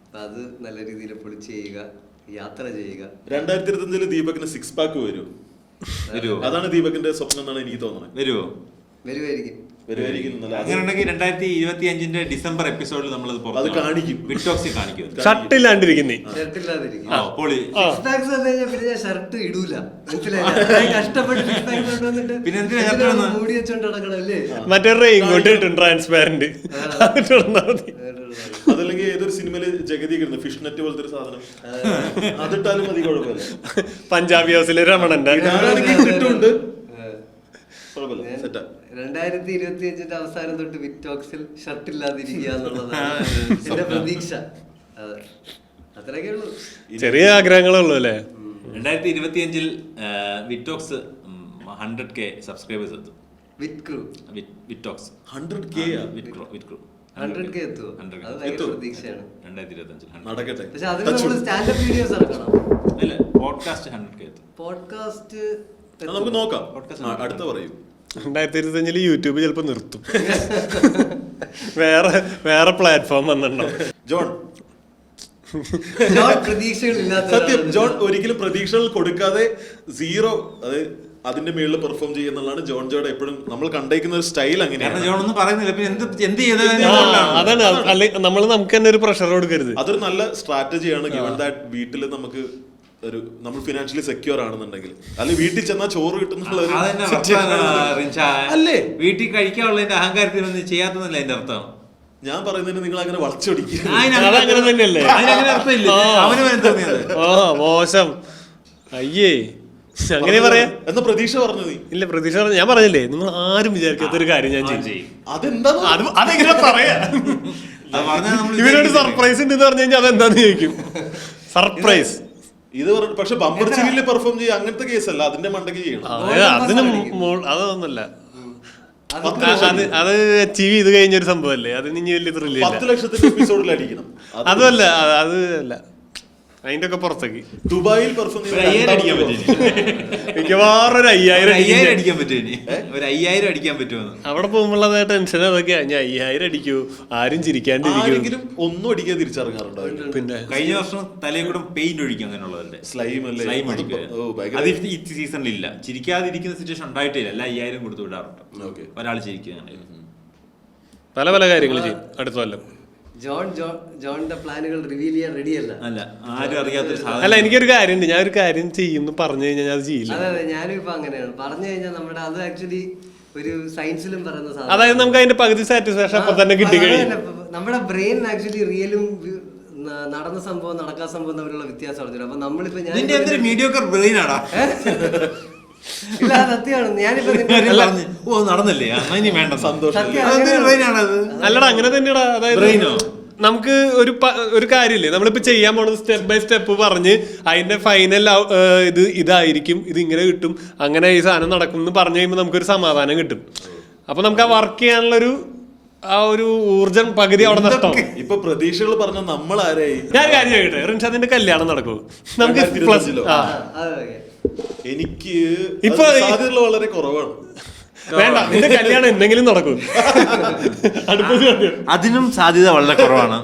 അപ്പൊ അത് നല്ല രീതിയിൽ പൊളിച്ച് ചെയ്യുക, യാത്ര ചെയ്യുക. 2025 ദീപകിന് 6 പാക്ക് വരും. വരുവോ? അതാണ് ദീപകിന്റെ സ്വപ്നം എന്നാണ് എനിക്ക് തോന്നുന്നത്. വരുവോ? വരുമായിരിക്കും. അങ്ങനെ ഉണ്ടെങ്കിൽ 2025 ഡിസംബർ എപ്പിസോഡിൽ നമ്മളത് അത് കാണിക്കും, വിറ്റോക്സി കാണിക്കും. ഷർട്ടില്ലാണ്ടിരിക്കുന്നേ, ഷർട്ടില്ലാതിരിക്കും. പൊളി. സിക്സ് പാക്സ് വന്നു കഴിഞ്ഞാൽ പിന്നെ ഞാൻ ഷർട്ട് ഇടൂല, മനസ്സിലായില്ല. കഷ്ടപ്പെട്ട് സിക്സ് പാക്സ് കൊണ്ടുവന്നിട്ട് പിന്നെ എന്തിനാ shirt ഇടുന്നത്? മൂടി വെച്ചോണ്ട് നടക്കണല്ലേ. മറ്റേ റെയിൻകോട്ട് കിട്ടും ട്രാൻസ്പാരന്റ്, അതല്ലെങ്കിൽ ഏതൊരു സിനിമയില് ജഗതി കിട്ടുന്നു ഫിഷ് നെറ്റ് പോലത്തെ ഒരു സാധനം, അതിട്ടാലും മതി, കുഴപ്പമില്ല. പഞ്ചാബി ഹൗസിലെ രമണന്റെ ഇട്ടിട്ടുണ്ട്, കുഴപ്പമില്ല, സെറ്റാ. 2025 അവസാനം തൊട്ട് വിറ്റോക്സിൽ ഷർട്ട് ഇല്ലാതിരിക്കുക എന്നുള്ളതാണ് എന്റെ പ്രതീക്ഷ. അതെ, അത്രയൊക്കെ ഉള്ളൂ. ചെറിയ ആഗ്രഹങ്ങളേ ഉള്ളൂ അല്ലേ. 2025 വിറ്റോക്സ് 100K സബ്സ്ക്രൈബേഴ്സ് എത്തും. വിത്ത് ക്രൂ വിറ്റോക്സ് 100K വിത്ത് ക്രൂ 100K എത്തുമോ? അത് ഭയങ്കര പ്രതീക്ഷയാണ്. 2025 നടക്കട്ടെ. പക്ഷെ അതിന് നമ്മൾ സ്റ്റാൻഡപ്പ് വീഡിയോസ് ഇറക്കണം. അല്ല, പോഡ്കാസ്റ്റ് 100K എത്തും. പോഡ്കാസ്റ്റ് നമുക്ക് നോക്കാം, Podcast അടുത്ത പറയും. 2025 യൂട്യൂബ് ചിലപ്പോ നിർത്തും, വേറെ പ്ലാറ്റ്ഫോം വന്നിട്ടുണ്ടോ. ജോൺ പ്രതീക്ഷകളില്ലാത്ത സത്യം, ജോൺ ഒരിക്കലും പ്രതീക്ഷകൾ കൊടുക്കാതെ സീറോ, അതായത് അതിന്റെ മേളിൽ പെർഫോം ചെയ്യുന്നതാണ് ജോൺ എപ്പോഴും നമ്മൾ കണ്ടേക്കുന്ന ഒരു സ്റ്റൈൽ. അങ്ങനെയാണ്. ജോൺ ഒന്നും പറയുന്നില്ല, പിന്നെ എന്ത് ചെയ്താലും അതാണ്, അല്ലെങ്കിൽ നമ്മൾ നമുക്ക് തന്നെ ഒരു പ്രഷർ കൊടുക്കരുത്. അതൊരു നല്ല സ്ട്രാറ്റജിയാണ്, ഗിവൺ ദാറ്റ് വീട്ടിൽ നമുക്ക് നമ്മൾ ഫിനാൻഷ്യലി സെക്യൂർ ആണെന്നുണ്ടെങ്കിൽ, അല്ലെങ്കിൽ വീട്ടിൽ ചെന്നാൽ ചോറ് കിട്ടുന്നുള്ള അല്ലേ, വീട്ടിൽ കഴിക്കാനുള്ളതിന്റെ അഹങ്കാരത്തിൽ ഒന്നും ചെയ്യാത്തതല്ല അതിന്റെ അർത്ഥം. ഞാൻ പറയുന്നതിന് നിങ്ങൾ അങ്ങനെ വളച്ചൊടിക്കുക. അതങ്ങനെ തന്നെയല്ലേ, അതിനങ്ങനെ അർത്ഥമില്ല. അവന് തോന്നിയത് മോശം. അയ്യേ, അങ്ങനെ പറയാ എന്ന പ്രതീക്ഷ പറഞ്ഞു നീ. ഇല്ല, പ്രതീക്ഷ ഞാൻ പറഞ്ഞില്ലേ, നിങ്ങൾ ആരും വിചാരിക്കാത്ത ഒരു കാര്യം ഞാൻ ചെയ്യും. അതെന്താ അതെങ്ങനെ പറയാ, ഇവനൊരു സർപ്രൈസ് ഉണ്ട് എന്ന് പറഞ്ഞു കഴിഞ്ഞാൽ അതെന്താന്ന് ചോദിക്കും. സർപ്രൈസ് ഇത് പക്ഷെ ബമ്പർ ചിരിയിൽ പെർഫോം ചെയ്യുക അങ്ങനത്തെ കേസല്ല, അതിന്റെ മണ്ടക്ക് ചെയ്യണം. അതൊന്നുമല്ല, അത് അച്ചീവ് ചെയ്ത് കഴിഞ്ഞൊരു സംഭവല്ലേ, അതിന് ഇനി വലിയ ത്രില്ല് 10 ലക്ഷത്തിന്റെ എപ്പിസോഡിൽ അടിക്കണം. അതുമല്ല, അത് അല്ല, അതിന്റെ ഒക്കെ പുറത്തേക്ക് ദുബായിൽ പെർഫോം അടിക്കാൻ പറ്റും, മിക്കവാറും ഒരു 5000 അടിക്കാൻ പറ്റും, ഒരു 5000 അടിക്കാൻ പറ്റുമെന്ന്. അവിടെ പോകുമ്പോഴേ ടെൻഷൻ അതൊക്കെയാ. ഞാൻ 5000 അടിക്കൂ, ആരും ചിരിക്കാണ്ടിരിക്കും. ഒന്നും അടിക്കാൻ തിരിച്ചറിഞ്ഞാറുണ്ടോ? പിന്നെ കഴിഞ്ഞ വർഷം തലയിൽ കൂടെ പെയിന്റ് ഒഴിക്കും, അങ്ങനെയുള്ളവരുടെ സ്ലൈം അടിക്കുക. അത് ഈ സീസണിൽ ഇല്ല, ചിരിക്കാതിരിക്കുന്ന സിറ്റുവേഷൻ ഉണ്ടായിട്ടില്ല. അല്ല, 5000 കൊടുത്തു വിടാറുണ്ട് ഒരാൾ ചിരിക്കുക. പല പല കാര്യങ്ങൾ ചെയ്യും അടുത്ത കൊല്ലം. ജോണിന്റെ പ്ലാനുകൾ റിവീൽ ചെയ്യാൻ റെഡിയല്ല. അല്ല, ആരും അറിയാത്തൊരു സാധനം. അല്ല, എനിക്കൊരു കാര്യമുണ്ട്, ഞാൻ ഒരു കാര്യം ചെയ്യുന്നു പറഞ്ഞു കഴിഞ്ഞാൽ അത് ചെയ്യില്ല. അതെ, ഞാനും ഇപ്പൊ അങ്ങനെയാണ് പറഞ്ഞു കഴിഞ്ഞാൽ നമ്മുടെ അത് ആക്ച്വലി ഒരു സയൻസിലും പറയുന്ന സാധനം. അതായത് നമുക്ക് അതിന്റെ പകുതി സാറ്റിസ്ഫാക്ഷൻ അപ്പൊ തന്നെ കിട്ടി കഴിയും. നമ്മുടെ ബ്രെയിൻ ആക്ച്വലി റിയലും നടന്ന സംഭവം നടക്കാത്ത സംഭവം തമ്മിലുള്ള വ്യത്യാസം അറിഞ്ഞില്ല. അപ്പൊ നമ്മളിപ്പോ ഇല്ല, സത്യമാണ്. ഞാനിപ്പോ നടന്നില്ലേ, വേണ്ട സന്തോഷം. അല്ലടാ, അങ്ങനെ തന്നെയാടാ. അതായത് നമുക്ക് ഒരു കാര്യമില്ലേ, നമ്മളിപ്പോ ചെയ്യാൻ പോണത് സ്റ്റെപ്പ് ബൈ സ്റ്റെപ്പ് പറഞ്ഞ് അതിന്റെ ഫൈനൽ ഇതായിരിക്കും, ഇത് ഇങ്ങനെ കിട്ടും, അങ്ങനെ ഈ സാധനം നടക്കും എന്ന് പറഞ്ഞു കഴിയുമ്പോൾ നമുക്കൊരു സമാധാനം കിട്ടും. അപ്പൊ നമുക്ക് ആ വർക്ക് ചെയ്യാനുള്ള ആ ഒരു ഊർജം പകുതി അവിടെ നഷ്ടം. ഇപ്പൊ പ്രതീക്ഷകൾ പറഞ്ഞ നമ്മൾ ആരായി? ഞാൻ കാര്യം ചോദിക്കട്ടെ, റിൻഷാദിന്റെ കല്യാണം നടക്കും നമുക്ക് പ്ലസ് എനിക്ക് ഇപ്പൊ സാധ്യതകൾ വളരെ കുറവാണ്. വേണ്ട, നിന്റെ കല്യാണം എന്തെങ്കിലും നടക്കും, അതിനും സാധ്യത വളരെ കുറവാണ്.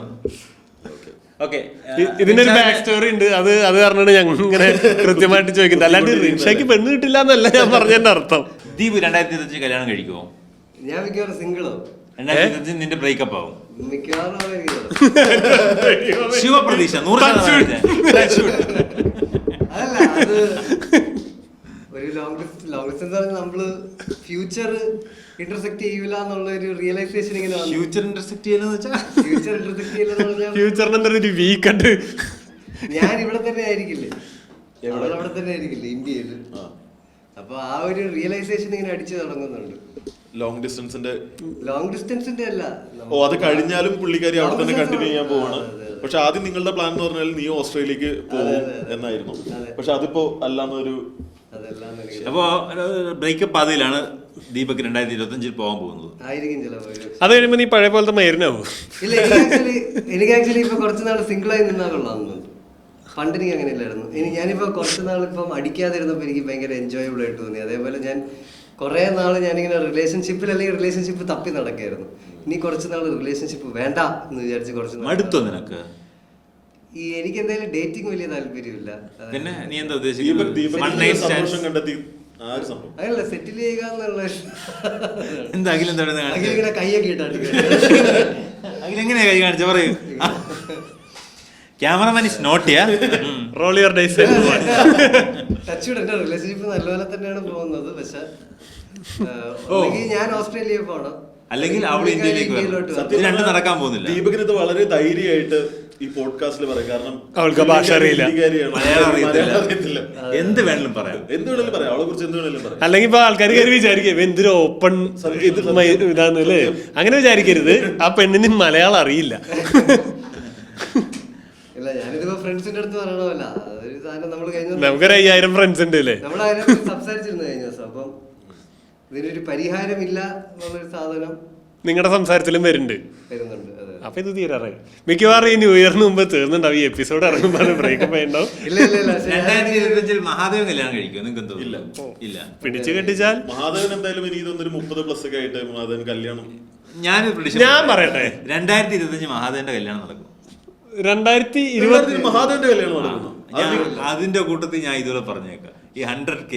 ഇതിന്റെ ഒരു ബാക്ക് സ്റ്റോറി ഉണ്ട്, അത് പറഞ്ഞാണ് ഞങ്ങൾ ഇങ്ങനെ കൃത്യമായിട്ട് ചോദിക്കുന്നത്. അല്ലാണ്ട് റിൻഷയ്ക്ക് പെണ്ണ് കിട്ടില്ല എന്നല്ല ഞാൻ പറഞ്ഞതിന്റെ അർത്ഥം. ദീപ് 2025 കല്യാണം കഴിക്കുമോ? ഞാൻ മിക്കവാറും സിംഗിളോ. 2025 നിന്റെ ബ്രേക്കപ്പ് ആവും മിക്കവാറും. ശിവപ്രതീക്ഷ 100%. അതല്ല, അത് ഒരു ലോങ് ഡിസ്റ്റൻസ് പറഞ്ഞാൽ നമ്മള് ഫ്യൂച്ചർ ഇന്റർസെക്ട് ചെയ്യൂല എന്നുള്ള ഒരു റിയലൈസേഷൻ ഇങ്ങനെ ഫ്യൂച്ചർ ഇന്റർസെക്ട് ചെയ്യലെന്ന് വെച്ചാൽ ഫ്യൂച്ചറിന് എന്താ ഒരു വീക്കുണ്ട്. ഞാൻ ഇവിടെ തന്നെ ആയിരിക്കില്ലേ, അവിടെ തന്നെ ആയിരിക്കില്ലേ ഇന്ത്യയിൽ. അപ്പൊ ആ ഒരു റിയലൈസേഷൻ ഇങ്ങനെ അടിച്ചു തുടങ്ങുന്നുണ്ട്. ലോങ് ഡിസ്റ്റൻസിന്റെ അല്ല, ഓ അത് കഴിഞ്ഞാലും പുള്ളിക്കാരി അവിടെ തന്നെ കണ്ടിന്യൂ ചെയ്യാൻ പോവാണ്. പക്ഷെ ആദ്യം നിങ്ങളുടെ പ്ലാൻ എന്ന് പറഞ്ഞാൽ നീ ഓസ്ട്രേലിയക്ക് പോകും എന്നായിരുന്നു. പക്ഷെ അതിപ്പോ അല്ലാന്നൊരു അപ്പോ ബ്രേക്കപ്പ് പാതയിലാണ് ദീപക് 2025 പോകാൻ പോകുന്നത്. അത് കഴിയുമ്പോ നീ പഴയ പോലത്തെ മരുന്നാവും. ഇല്ല, എനിക്ക് ആക്ച്വലി ഇപ്പൊ കുറച്ച് നാൾ സിംഗിളായി നിന്നാ കൊള്ളാമെന്നുണ്ട്. പണ്ട് എനിക്ക് അങ്ങനെ ഇല്ലായിരുന്നു. ഞാനിപ്പോ കുറച്ച് നാൾ ഇപ്പം അടിക്കാതിരുന്നപ്പോൾ എനിക്ക് ഭയങ്കര എൻജോയബിൾ ആയിട്ട് തോന്നി. അതേപോലെ ഞാൻ കുറെ നാൾ ഞാനിങ്ങനെ റിലേഷൻഷിപ്പിൽ അല്ലെങ്കിൽ റിലേഷൻഷിപ്പ് തപ്പി നടക്കായിരുന്നു. ഇനി കുറച്ച് നാൾ റിലേഷൻഷിപ്പ് വേണ്ട എന്ന് വിചാരിച്ച് കുറച്ച് നാൾ മടുത്തോ നിനക്ക്? എനിക്ക് എന്തായാലും ഡേറ്റിംഗ് വലിയ താല്പര്യമില്ല. പിന്നെ നീ എന്താ ഉദ്ദേശിക്കുന്നത്? അങ്ങനല്ല, സെറ്റിൽ ചെയ്യുക എന്നുള്ള എന്തായാലും ഇങ്ങനെ കൈയൊക്കെ ഇട്ടാണ് എങ്ങനെയാ കൈ കാണിച്ച പറയൂ. Cameraman is not here. Roll your dice. Touch എന്റെ റിലേഷൻഷിപ്പ് നല്ലപോലെ തന്നെയാണ് പോകുന്നത്. പക്ഷെ ഞാൻ ഓസ്ട്രേലിയയിൽ പോകണം, അല്ലെങ്കിൽ അവൾ ഇന്ത്യയിലേക്ക് രണ്ടും നടക്കാൻ പോകുന്നില്ല. ദീപകിന് ഇത് വളരെ ധൈര്യമായിട്ട് ഈ പോഡ്കാസ്റ്റിൽ പറയാം. കാരണം അവൾക്ക് ഭാഷ അറിയില്ല, മലയാളം അറിയത്തില്ല. എന്ത് വേണമെങ്കിലും പറയാം, അവളെ കുറിച്ച് എന്ത് വേണമെങ്കിലും പറയാം. അല്ലെങ്കിൽ ഇപ്പൊ ആൾക്കാർ കയറി വിചാരിക്കും എന്തൊരു ഓപ്പൺ ഇതാന്നല്ലേ. അങ്ങനെ വിചാരിക്കരുത്. ആ പെണ്ണിന് മലയാളം അറിയില്ല. ഇല്ല, ഞാനിതിപ്പോ ഫ്രണ്ട്സിന്റെ അടുത്ത് പറയണമല്ല, അതൊരു സാധനം നമ്മൾ കഴിഞ്ഞ നമുക്കൊരു 5000 ഫ്രണ്ട്സ് ഉണ്ട് അല്ലേ. നമ്മളതിനെ സംസാരിച്ചിരുന്നു കഴിഞ്ഞ ദിവസം. അപ്പം ഇതിനൊരു പരിഹാരമില്ല എന്നുള്ളൊരു സാധനം നിങ്ങളുടെ സംസാരത്തിലും വരുന്നുണ്ട്. വരുന്നുണ്ട്. അപ്പൊ ഇത് തീരാറായി. മിക്കവാറും ഈ ന്യൂ ഇയറിന് മുമ്പ് തീർന്നുണ്ടാവും. ഈ എപ്പിസോഡ് ഇറങ്ങുമ്പോൾ ബ്രേക്കപ്പ് ആയിട്ടുണ്ടാവും. 2025 മഹാദേവൻ കല്യാണം കഴിക്കുമോ? നിങ്ങൾക്ക് ഇല്ല. പിടിച്ചു കെട്ടിച്ചാൽ മഹാദേവൻ എന്തായാലും ഇനി ഇതൊന്നൊരു 30+ ഒക്കെ ആയിട്ട് മഹാദേവൻ കല്യാണം. ഞാൻ പറയട്ടെ, 2025 മഹാദേവന്റെ കല്യാണം നടക്കും. 2020 മഹാദേവന്റെ കല്യാണം നടക്കുന്നു. അതിന്റെ കൂട്ടത്തിൽ ഞാൻ ഇതുപോലെ പറഞ്ഞേക്കാം, ഈ 100K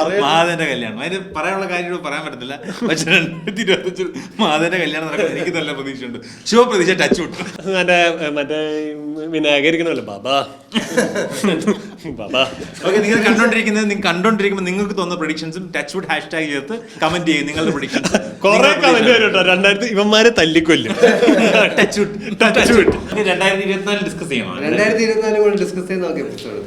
അത് മഹാദേവന്റെ കല്യാണം. അതിന് പറയാനുള്ള കാര്യം പറയാൻ പറ്റത്തില്ല. പക്ഷെ 2025 മഹാദേവന്റെ കല്യാണം നടക്കുന്നത് എനിക്ക് നല്ല പ്രതീക്ഷയുണ്ട്. ശുഭപ്രതീക്ഷ. ടച്ച് വിട്ടു. മറ്റേ വിനായകരിക്കണമല്ലോ ബാബാ ബാബാ. ഓക്കെ, നിങ്ങൾ കണ്ടോണ്ടിരിക്കുമ്പോൾ നിങ്ങൾക്ക് തോന്നുന്ന പ്രഡിക്ഷൻസും ടച്ച് വുഡ് ഹാഷ്ടാഗ് ചേർത്ത് കമന്റ് ചെയ്യും നിങ്ങളുടെ പ്രഡിക്ഷൻസ്. കുറെ കമന്റ് വരും കേട്ടോ. 2000 ഇവന്മാരെ തല്ലിക്കൊല്ലും. ടച്ച് വുഡ് 2024 ഡിസ്കസ് ചെയ്യണം. 2024 കൊണ്ട് ഡിസ്കസ് ചെയ്ത് നോക്കി എപ്പിസോഡ്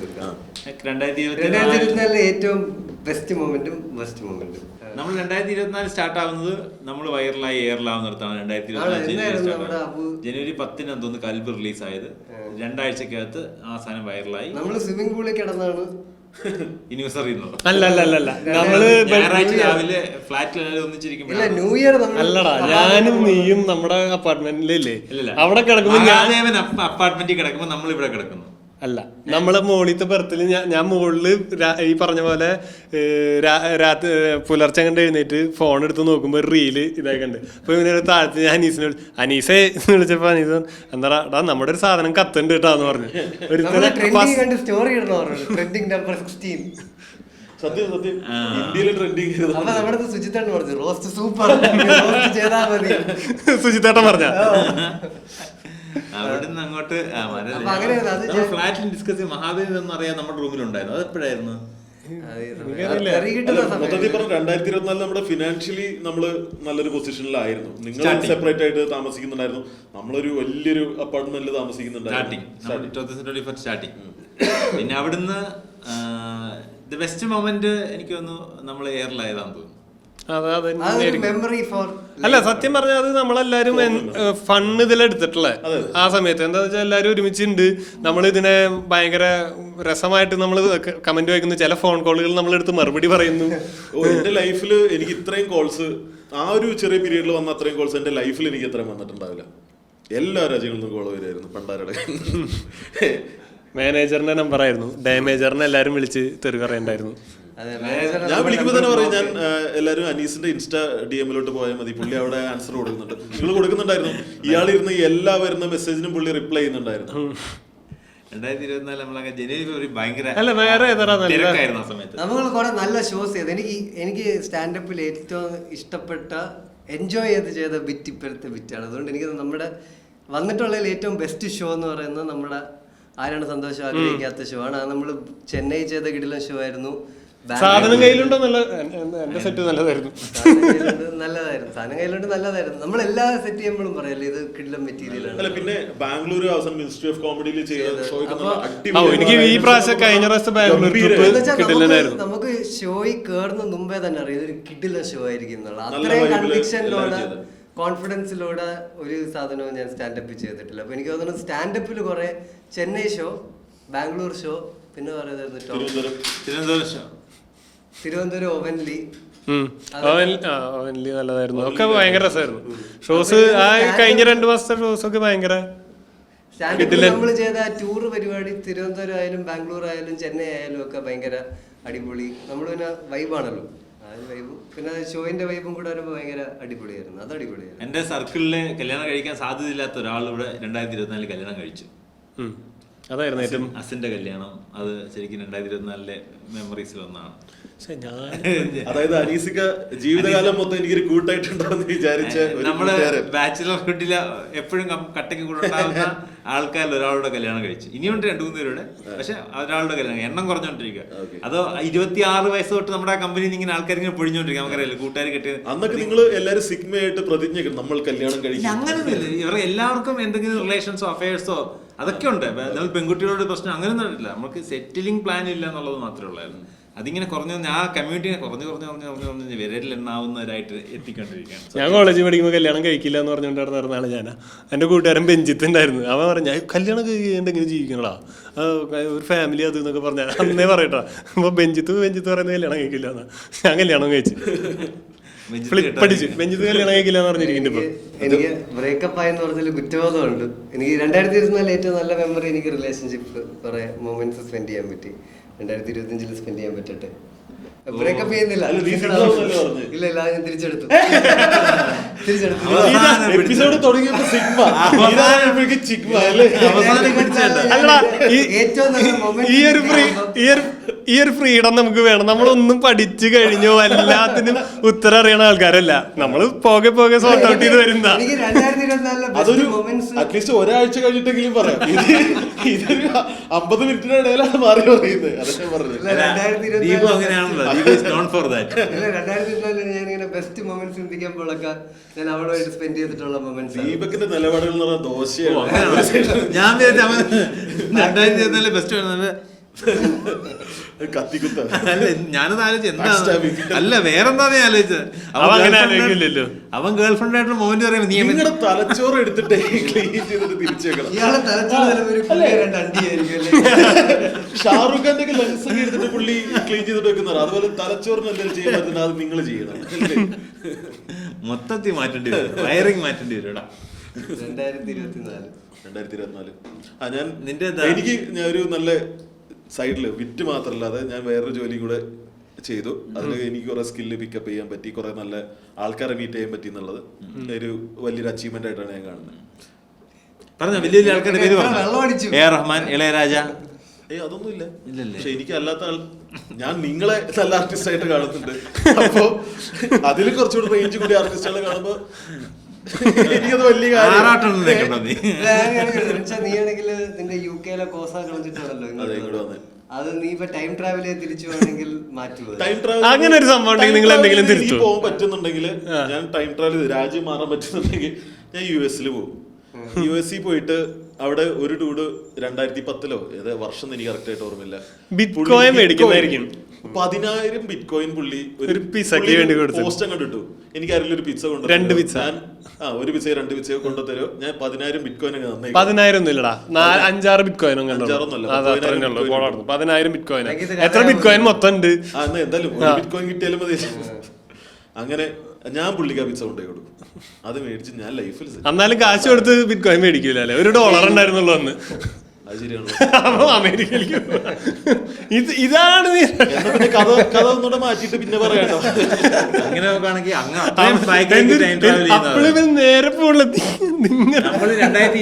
2024 ഏറ്റവും ബെസ്റ്റ് മൊമെന്റും വർസ്റ്റ് മൊമെന്റും. നമ്മൾ 2024 സ്റ്റാർട്ട് ആവുന്നത് നമ്മൾ വൈറലായി എയറിലാവുന്നിടത്താണ്. 2024 ജനുവരി 10 തോന്നുന്നു കൽബ് റിലീസ് ആയത്. 2 ആഴ്ചക്കകത്ത് ആ സാധനം വൈറലായി. നമ്മള് സ്വിമ്മിംഗ് പൂളിൽ കിടന്നാണ് ഈ ന്യൂസ് അറിയുന്നത്. അല്ല നമ്മള് ഞായറാഴ്ച രാവിലെ ഫ്ലാറ്റിൽ ഒന്നിച്ചിരിക്കുമ്പോൾ ന്യൂ ഇയർ അല്ലടാ, ഞാനും നീയും നമ്മുടെ അപ്പാർട്ട്മെന്റിലല്ലേ അവിടെ കിടക്കുമ്പോ മഹാദേവൻ അപ്പാർട്ട്മെന്റിൽ കിടക്കുമ്പോൾ നമ്മൾ ഇവിടെ കിടക്കുന്നു. അല്ല, നമ്മളെ മോളിത്തെ ബർത്തില് ഞാൻ മുകളില് ഈ പറഞ്ഞ പോലെ രാത്രി പുലർച്ചെ കണ്ട് എഴുന്നേറ്റ് ഫോൺ എടുത്ത് നോക്കുമ്പോ റീല് ഇതായി കണ്ട്. അപ്പൊ ഇവനെ താഴത്ത് ഞാൻ അനീസെ വിളിച്ചപ്പോ അനീസ എന്താടാ നമ്മുടെ ഒരു സാധനം കത്തുണ്ട് കേട്ടാന്ന് പറഞ്ഞു. സ്റ്റോറി സത്യം സുജിത്തേട്ടൻ പറഞ്ഞു റോസ്റ്റ് സൂപ്പർ ചെയ്താ മതി. സുജിത്തേട്ടൻ പറഞ്ഞ അവിടുന്ന് അങ്ങോട്ട് ഫ്ലാറ്റിൽ ഡിസ്കസ് ചെയ്ത് മഹാദേവൻ എന്ന് അറിയാൻ നമ്മുടെ റൂമിലുണ്ടായിരുന്നു. അത് എപ്പോഴായിരുന്നു? മൊത്തത്തിൽ പറഞ്ഞ 2024 നമ്മുടെ ഫിനാൻഷ്യലി നമ്മള് നല്ലൊരു പൊസിഷനിലായിരുന്നു. നിങ്ങൾ സെപ്പറേറ്റ് ആയിട്ട് താമസിക്കുന്നുണ്ടായിരുന്നു, നമ്മളൊരു വലിയൊരു അപ്പാർട്ട്മെന്റിൽ താമസിക്കുന്നുണ്ടായിരുന്നു സ്റ്റാർട്ടിങ്. പിന്നെ അവിടുന്ന് ബെസ്റ്റ് മൊമെന്റ് എനിക്ക് തോന്നുന്നു നമ്മൾ എയറിലായതാന്ന് തോന്നുന്നു. അല്ല, സത്യം പറഞ്ഞാൽ അത് നമ്മളെല്ലാരും ഫണ്ട് ഇതിലെടുത്തിട്ടുള്ള ആ സമയത്ത് എന്താന്ന് വെച്ചാൽ എല്ലാരും ഒരുമിച്ചുണ്ട്. നമ്മൾ ഇതിനെ ഭയങ്കര രസമായിട്ട് നമ്മൾ കമന്റ് വായിക്കുന്നു. ചില ഫോൺ കോളുകൾ നമ്മളെടുത്ത് മറുപടി പറയുന്നു. എന്റെ ലൈഫിൽ എനിക്ക് ഇത്രയും കോൾസ് ആ ഒരു ചെറിയ പീരീഡിൽ വന്ന അത്രയും കോൾസ് എന്റെ ലൈഫിൽ എനിക്ക് എത്രയും വന്നിട്ടുണ്ടാവില്ല. എല്ലാ രാജ്യങ്ങളിൽ നിന്നും കോൾ വരുമായിരുന്നു പണ്ടാരുടെ. മാനേജറിന്റെ നമ്പർ ആയിരുന്നു, ഡാമേജറിനെ എല്ലാരും വിളിച്ച് തെറി പറയണ്ടായിരുന്നു. ഞാൻ വിളിക്കുമ്പോ തന്നെ പറയും, ഞാൻ എല്ലാരും അനീസിന്റെ ഇൻസ്റ്റാ DM-ലോട്ട് പോയാൽ മതി, പുള്ളി അവിടെ ആൻസർ കൊടുക്കുന്നുണ്ട്. നിങ്ങൾ കൊടുക്കുന്നുണ്ടായിരുന്നു. ഇയാൾ ഇരുന്ന് എല്ലാ വരുന്ന മെസ്സേജിനും പുള്ളി റിപ്ലൈ ചെയ്യുന്നുണ്ടായിരുന്നു. 2024 നമ്മളങ്ങനെ ജനുവരി ഭയങ്കര സമയത്ത് നമ്മൾ കുറെ നല്ല ഷോസ് ചെയ്ത് എനിക്ക് സ്റ്റാൻഡപ്പിൽ ഏറ്റവും ഇഷ്ടപ്പെട്ട എൻജോയ് ചെയ്ത ബിറ്റ് ഇപ്പോഴത്തെ ബിറ്റാണ്. അതുകൊണ്ട് എനിക്ക് നമ്മുടെ വന്നിട്ടുള്ളതിൽ ഏറ്റവും ബെസ്റ്റ് ഷോ എന്ന് പറയുന്നത് നമ്മുടെ ആരാണ് സന്തോഷം ആഗ്രഹിക്കാത്ത ഷോ ആണ്. അത് നമ്മൾ ചെന്നൈ ചെയ്ത കിടിലൻ ഷോ ആയിരുന്നു. സാധനം കയ്യിലുണ്ടോ? നല്ല എന്റെ സെറ്റ് നല്ലതായിരുന്നു. സാധനം കയ്യിലുണ്ട് നല്ലതായിരുന്നു. നമ്മൾ എല്ലാ സെറ്റ് ചെയ്യുമ്പോഴും പറയല്ലേ ഇത് കിടിലം മെറ്റീരിയലാണ്. അല്ല പിന്നെ ബാംഗ്ലൂർ അവസാനം മിനിസ്ട്രി ഓഫ് കോമഡിയിൽ ചെയ്ത ഷോ എനിക്ക് ഈ പ്രാവശ്യം കഴിഞ്ഞ പ്രാവശ്യം ബാംഗ്ലൂർ ട്രിപ്പ് നമുക്ക് ഷോയിൽ കേറുന്ന മുമ്പേ തന്നെ അറിയാം ഇതൊരു കിടിലം ഷോ ആയിരിക്കും എന്നുള്ള അത്രയും കൺവിക്ഷനിലൂടെ കോൺഫിഡൻസിലൂടെ ഒരു സാധനവും ഞാൻ സ്റ്റാൻഡപ്പ് ചെയ്തിട്ടില്ല. അപ്പൊ എനിക്ക് തോന്നുന്നു സ്റ്റാൻഡപ്പിൽ കുറെ ചെന്നൈ ഷോ, ബാംഗ്ലൂർ ഷോ, പിന്നെ തിരുവനന്തപുരം ഷോ, തിരുവനന്തപുരം ഓവൻലി ഓവൻലി നല്ലതായിരുന്നു. ഒക്കെ ഭയങ്കര രസമായിരുന്നു ഷോസ്. ആ കഴിഞ്ഞ 2 മാസത്തെ ഷോസ് ഒക്കെ ഭയങ്കര സ്റ്റാൻഡപ്പിൽ നമ്മൾ ചെയ്ത ടൂർ പരിപാടി തിരുവനന്തപുരം ആയാലും ബാംഗ്ലൂർ ആയാലും ചെന്നൈ ആയാലും ഒക്കെ ഭയങ്കര അടിപൊളി. നമ്മൾ പിന്നെ വൈബാണല്ലോ, വൈബും പിന്നെ ഷോയിന്റെ വൈബും കൂടെ വരുമ്പോൾ ഭയങ്കര അടിപൊളിയായിരുന്നു. അത് അടിപൊളിയായിരുന്നു. എന്റെ സർക്കിളില് കല്യാണം കഴിക്കാൻ സാധ്യതയില്ലാത്ത ഒരാൾ ഇവിടെ 2024 കല്യാണം കഴിച്ചു. അതായിരുന്നു ഏറ്റവും അസിന്റെ കല്യാണം. അത് ശരിക്കും 2024 മെമ്മറീസിൽ ഒന്നാണ്. അതായത് അനീസിക ജീവിതകാലം മൊത്തം എനിക്കൊരു കൂട്ടായിട്ടുണ്ടാവുന്ന വിചാരിച്ച നമ്മുടെ ബാച്ചിലർ ഹുഡില് എപ്പോഴും കട്ടയ്ക്ക് കൂടെ ഉണ്ടാകുന്ന ആൾക്കാരിൽ ഒരാളുടെ കല്യാണം കഴിച്ചു. ഇനിയുണ്ട് 2-3 പേരുടെ, പക്ഷെ ഒരാളുടെ കല്യാണം എണ്ണം കുറഞ്ഞോണ്ടിരിക്കുക. അതോ 26 വയസ്സ് തൊട്ട് നമ്മുടെ കമ്പനിയിൽ ഇങ്ങനെ ആൾക്കാർ ഇങ്ങനെ പൊഴിഞ്ഞോണ്ടിരിക്കുക. നമുക്കറിയില്ല കൂട്ടുകാർ കെട്ടിയത്. അന്നൊക്കെ നിങ്ങൾ എല്ലാവരും സിഗ്മയായിട്ട് പ്രതിജ്ഞ നമ്മൾ കല്യാണം കഴിക്കും. അങ്ങനെയൊന്നുമില്ല. ഇവർ എല്ലാവർക്കും എന്തെങ്കിലും റിലേഷൻസോ അഫയേഴ്സോ അതൊക്കെ ഉണ്ട്. നമ്മൾ പെൺകുട്ടികളുടെ പ്രശ്നം അങ്ങനെയൊന്നും ഇല്ല. നമുക്ക് സെറ്റിലിംഗ് പ്ലാൻ ഇല്ല എന്നുള്ളത് മാത്രമേ ഉള്ളായിരുന്നു. അതിങ്ങനെ കുറഞ്ഞു ആ കമ്മ്യൂണിറ്റിനെ കുറഞ്ഞ് വിരലിലെണ്ണാവുന്നവരായിട്ട് എത്തിക്കൊണ്ടിരിക്കുകയാണ്. ഞാൻ കോളേജിൽ പഠിക്കുമ്പോൾ കല്യാണം കഴിക്കില്ല എന്ന് പറഞ്ഞുകൊണ്ട് നടന്നാണ് ഞാൻ. എൻ്റെ കൂട്ടുകാരൻ ബെഞ്ചിത്ത് ഉണ്ടായിരുന്നു. അവൻ പറഞ്ഞ കല്യാണം കഴിക്കേണ്ടെങ്കിലും ജീവിക്കണടാ, ഒരു ഫാമിലി അത് എന്നൊക്കെ പറഞ്ഞാൽ അന്നേ പറയട്ടാ. അപ്പോൾ ബെഞ്ചിത്ത് പറയുന്നത് കല്യാണം കഴിക്കില്ല എന്നാ. ഞാൻ കല്യാണം കഴിച്ചു പഠിച്ചു. ബെഞ്ചിത്ത് കല്യാണം കഴിക്കില്ല എന്ന് പറഞ്ഞിരിക്കുന്നു. എനിക്ക് ബ്രേക്കപ്പ് ആയെന്ന് പറഞ്ഞാൽ കുറ്റബോധമുണ്ട്. എനിക്ക് 2024 ഏറ്റവും നല്ല മെമ്മറി എനിക്ക് റിലേഷൻഷിപ്പ് കുറെ മൊമെന്റ്സ് സ്പെൻഡ് ചെയ്യാൻ പറ്റി. 2025 സ്പെൻഡ് ചെയ്യാൻ പറ്റട്ടെ. ബ്രേക്കപ്പ് ചെയ്യുന്നില്ല, ഇല്ല ഞാൻ തിരിച്ചെടുത്തു. എപ്പിസോഡ് തുടങ്ങിയപ്പോ സിഗ്മ, ഏറ്റവും നല്ല മൊമെന്റ്. ഈ ഒരു ഫ്രീഡം നമുക്ക് വേണം. നമ്മളൊന്നും പഠിച്ചു കഴിഞ്ഞോ എല്ലാത്തിനും ഉത്തരം അറിയണ ആൾക്കാരല്ല. നമ്മള് പോകെ സോർട്ട് ഔട്ട് ചെയ്ത് വരുന്ന. അതൊരു അറ്റ്ലീസ്റ്റ് ഒരാഴ്ച കഴിഞ്ഞിട്ടെങ്കിലും പറയാം. ഇതൊരു 50 മിനിറ്റിന്റെ ഇടയിലാണ് മാറി പറയുന്നത്. അതൊക്കെ പറഞ്ഞത് ഞാനിങ്ങനെ ബെസ്റ്റ് മൊമെന്റ്സ് ചിന്തിക്കുമ്പോഴൊക്കെ ഞാൻ അവളുമായിട്ട് സ്പെൻഡ് ചെയ്തിട്ടുള്ള മൊമെന്റ്സ്. ദീപകിന്റെ നിലപാടുകൾ എന്ന് പറഞ്ഞാൽ ദോശയാണ്. ഞാൻ 2024 ബെസ്റ്റ് കത്തിക്കുത്ത. അല്ല ഞാനത് ആലോചിച്ചു എന്താ, അല്ല വേറെന്താന്ന് ഞാൻ ആലോചിച്ചത്. അവൻ ഗേൾ ഫ്രണ്ട് ആയിട്ടുള്ള മൊമെന്റ് പറയുമ്പോ നീ നിങ്ങളുടെ തലച്ചോറ് എടുത്തിട്ട് ക്ലീൻ ചെയ്തിട്ട് തിരിച്ചേക്കണം. ഷാറുഖ് ഖാന്റെ ലെൻസ് ഒക്കെ എടുത്തിട്ട് പുള്ളി ക്ലീൻ ചെയ്തിട്ട് വെക്കുന്നത്. അതുപോലെ തലച്ചോറിന് എന്തെങ്കിലും ചെയ്യാൻ പറ്റുന്ന അത് നിങ്ങൾ ചെയ്യണം. മൊത്തത്തിൽ മാറ്റേണ്ടി വരും, വയറിങ് മാറ്റേണ്ടി വരും. 2024 എനിക്ക് ഞാൻ ഒരു നല്ല സൈഡില് വിറ്റ് മാത്രമല്ലാതെ ഞാൻ വേറൊരു ജോലി കൂടെ ചെയ്തു. അതിൽ എനിക്ക് കുറെ സ്കില്ല് പിക്കപ്പ് ചെയ്യാൻ പറ്റി, കുറെ നല്ല ആൾക്കാരെ മീറ്റ് ചെയ്യാൻ പറ്റി എന്നുള്ളത് ഒരു വലിയൊരു അച്ചീവ്മെന്റ് ആയിട്ടാണ് ഞാൻ കാണുന്നത്. പറഞ്ഞ വലിയ വലിയ ആൾക്കാരുടെ പേര് പറഞ്ഞു. എ റഹ്മാൻ, ഇളയരാജ. അതൊന്നും ഇല്ല. പക്ഷെ എനിക്ക് അല്ലാത്ത ഞാൻ നിങ്ങളെ നല്ല ആർട്ടിസ്റ്റ് ആയിട്ട് കാണുന്നുണ്ട്. അപ്പോ അതിൽ കുറച്ചുകൂടി റേഞ്ച് കൂടി ആർട്ടിസ്റ്റുകളെ കാണുമ്പോ എനിക്കത് വലിയ കാര്യം. നീയാണെങ്കിൽ നിന്റെ UK കോസ കളഞ്ഞിട്ടാണല്ലോ അത്. നീ ഇപ്പൊ ടൈം ട്രാവൽ തിരിച്ചു പോകണമെങ്കിൽ മാറ്റുമോ? ടൈം ട്രാവൽ അങ്ങനെ ഒരു സംഭവം നിങ്ങൾ എന്തെങ്കിലും തിരിച്ചു പോകാൻ പറ്റുന്നുണ്ടെങ്കിൽ ഞാൻ ടൈം ട്രാവൽ രാജ്യം മാറാൻ പറ്റുന്നുണ്ടെങ്കിൽ ഞാൻ US പോകും. US പോയിട്ട് അവിടെ ഒരു ടൂഡ് 2010 ഏത് വർഷം എനിക്ക് കറക്റ്റ് ആയിട്ട് ഓർമ്മയില്ല. ബിറ്റ്കോയിൻ മേടിക്കുന്നതായിരിക്കും. 10,000 ബിറ്റ്കോയിൻ പുള്ളി ഒരു പിസ്സയ്ക്ക് വേണ്ടി പോസ്റ്റ് അങ്ങോട്ട് ഇട്ടു. എനിക്ക് ആരെങ്കിലും ഒരു പിസ്സ കൊണ്ട് 2 പിസ്സ ഒരു പിസ്സ 2 പിസ്സ കൊണ്ടുതരോ, ഞാൻ 10,000 ബിറ്റ്കോയിൻ. 10,000 ഒന്നും ഇല്ലടാ, 5-6 ബിറ്റ്കോയിനും 10,000 ബിറ്റ്കോയിൻ. എത്ര ബിറ്റ്കോയിൻ മൊത്തം ഉണ്ട്? എന്തായാലും ബിറ്റ്കോയിൻ കിട്ടിയാലും മതി. അങ്ങനെ ഞാൻ പുള്ളിക്ക് പിസ്സ കൊണ്ടേ കൊടുക്കും. അത് മേടിച്ച് ഞാൻ ലൈഫിൽ എന്നാലും കാശ് കൊടുത്ത് ബിറ്റ്കോയിൻ മേടിക്കൂല അല്ലേ? $1 ഉണ്ടായിരുന്നുള്ളൂ അന്ന്. അത് ശരിയാണ്. അമേരിക്കയിലേക്ക് ഇതാണ് കഥ ഒന്നുകൂടെ മാറ്റിട്ട് പിന്നെ പറയാട്ടോ. അങ്ങനെ നേരെ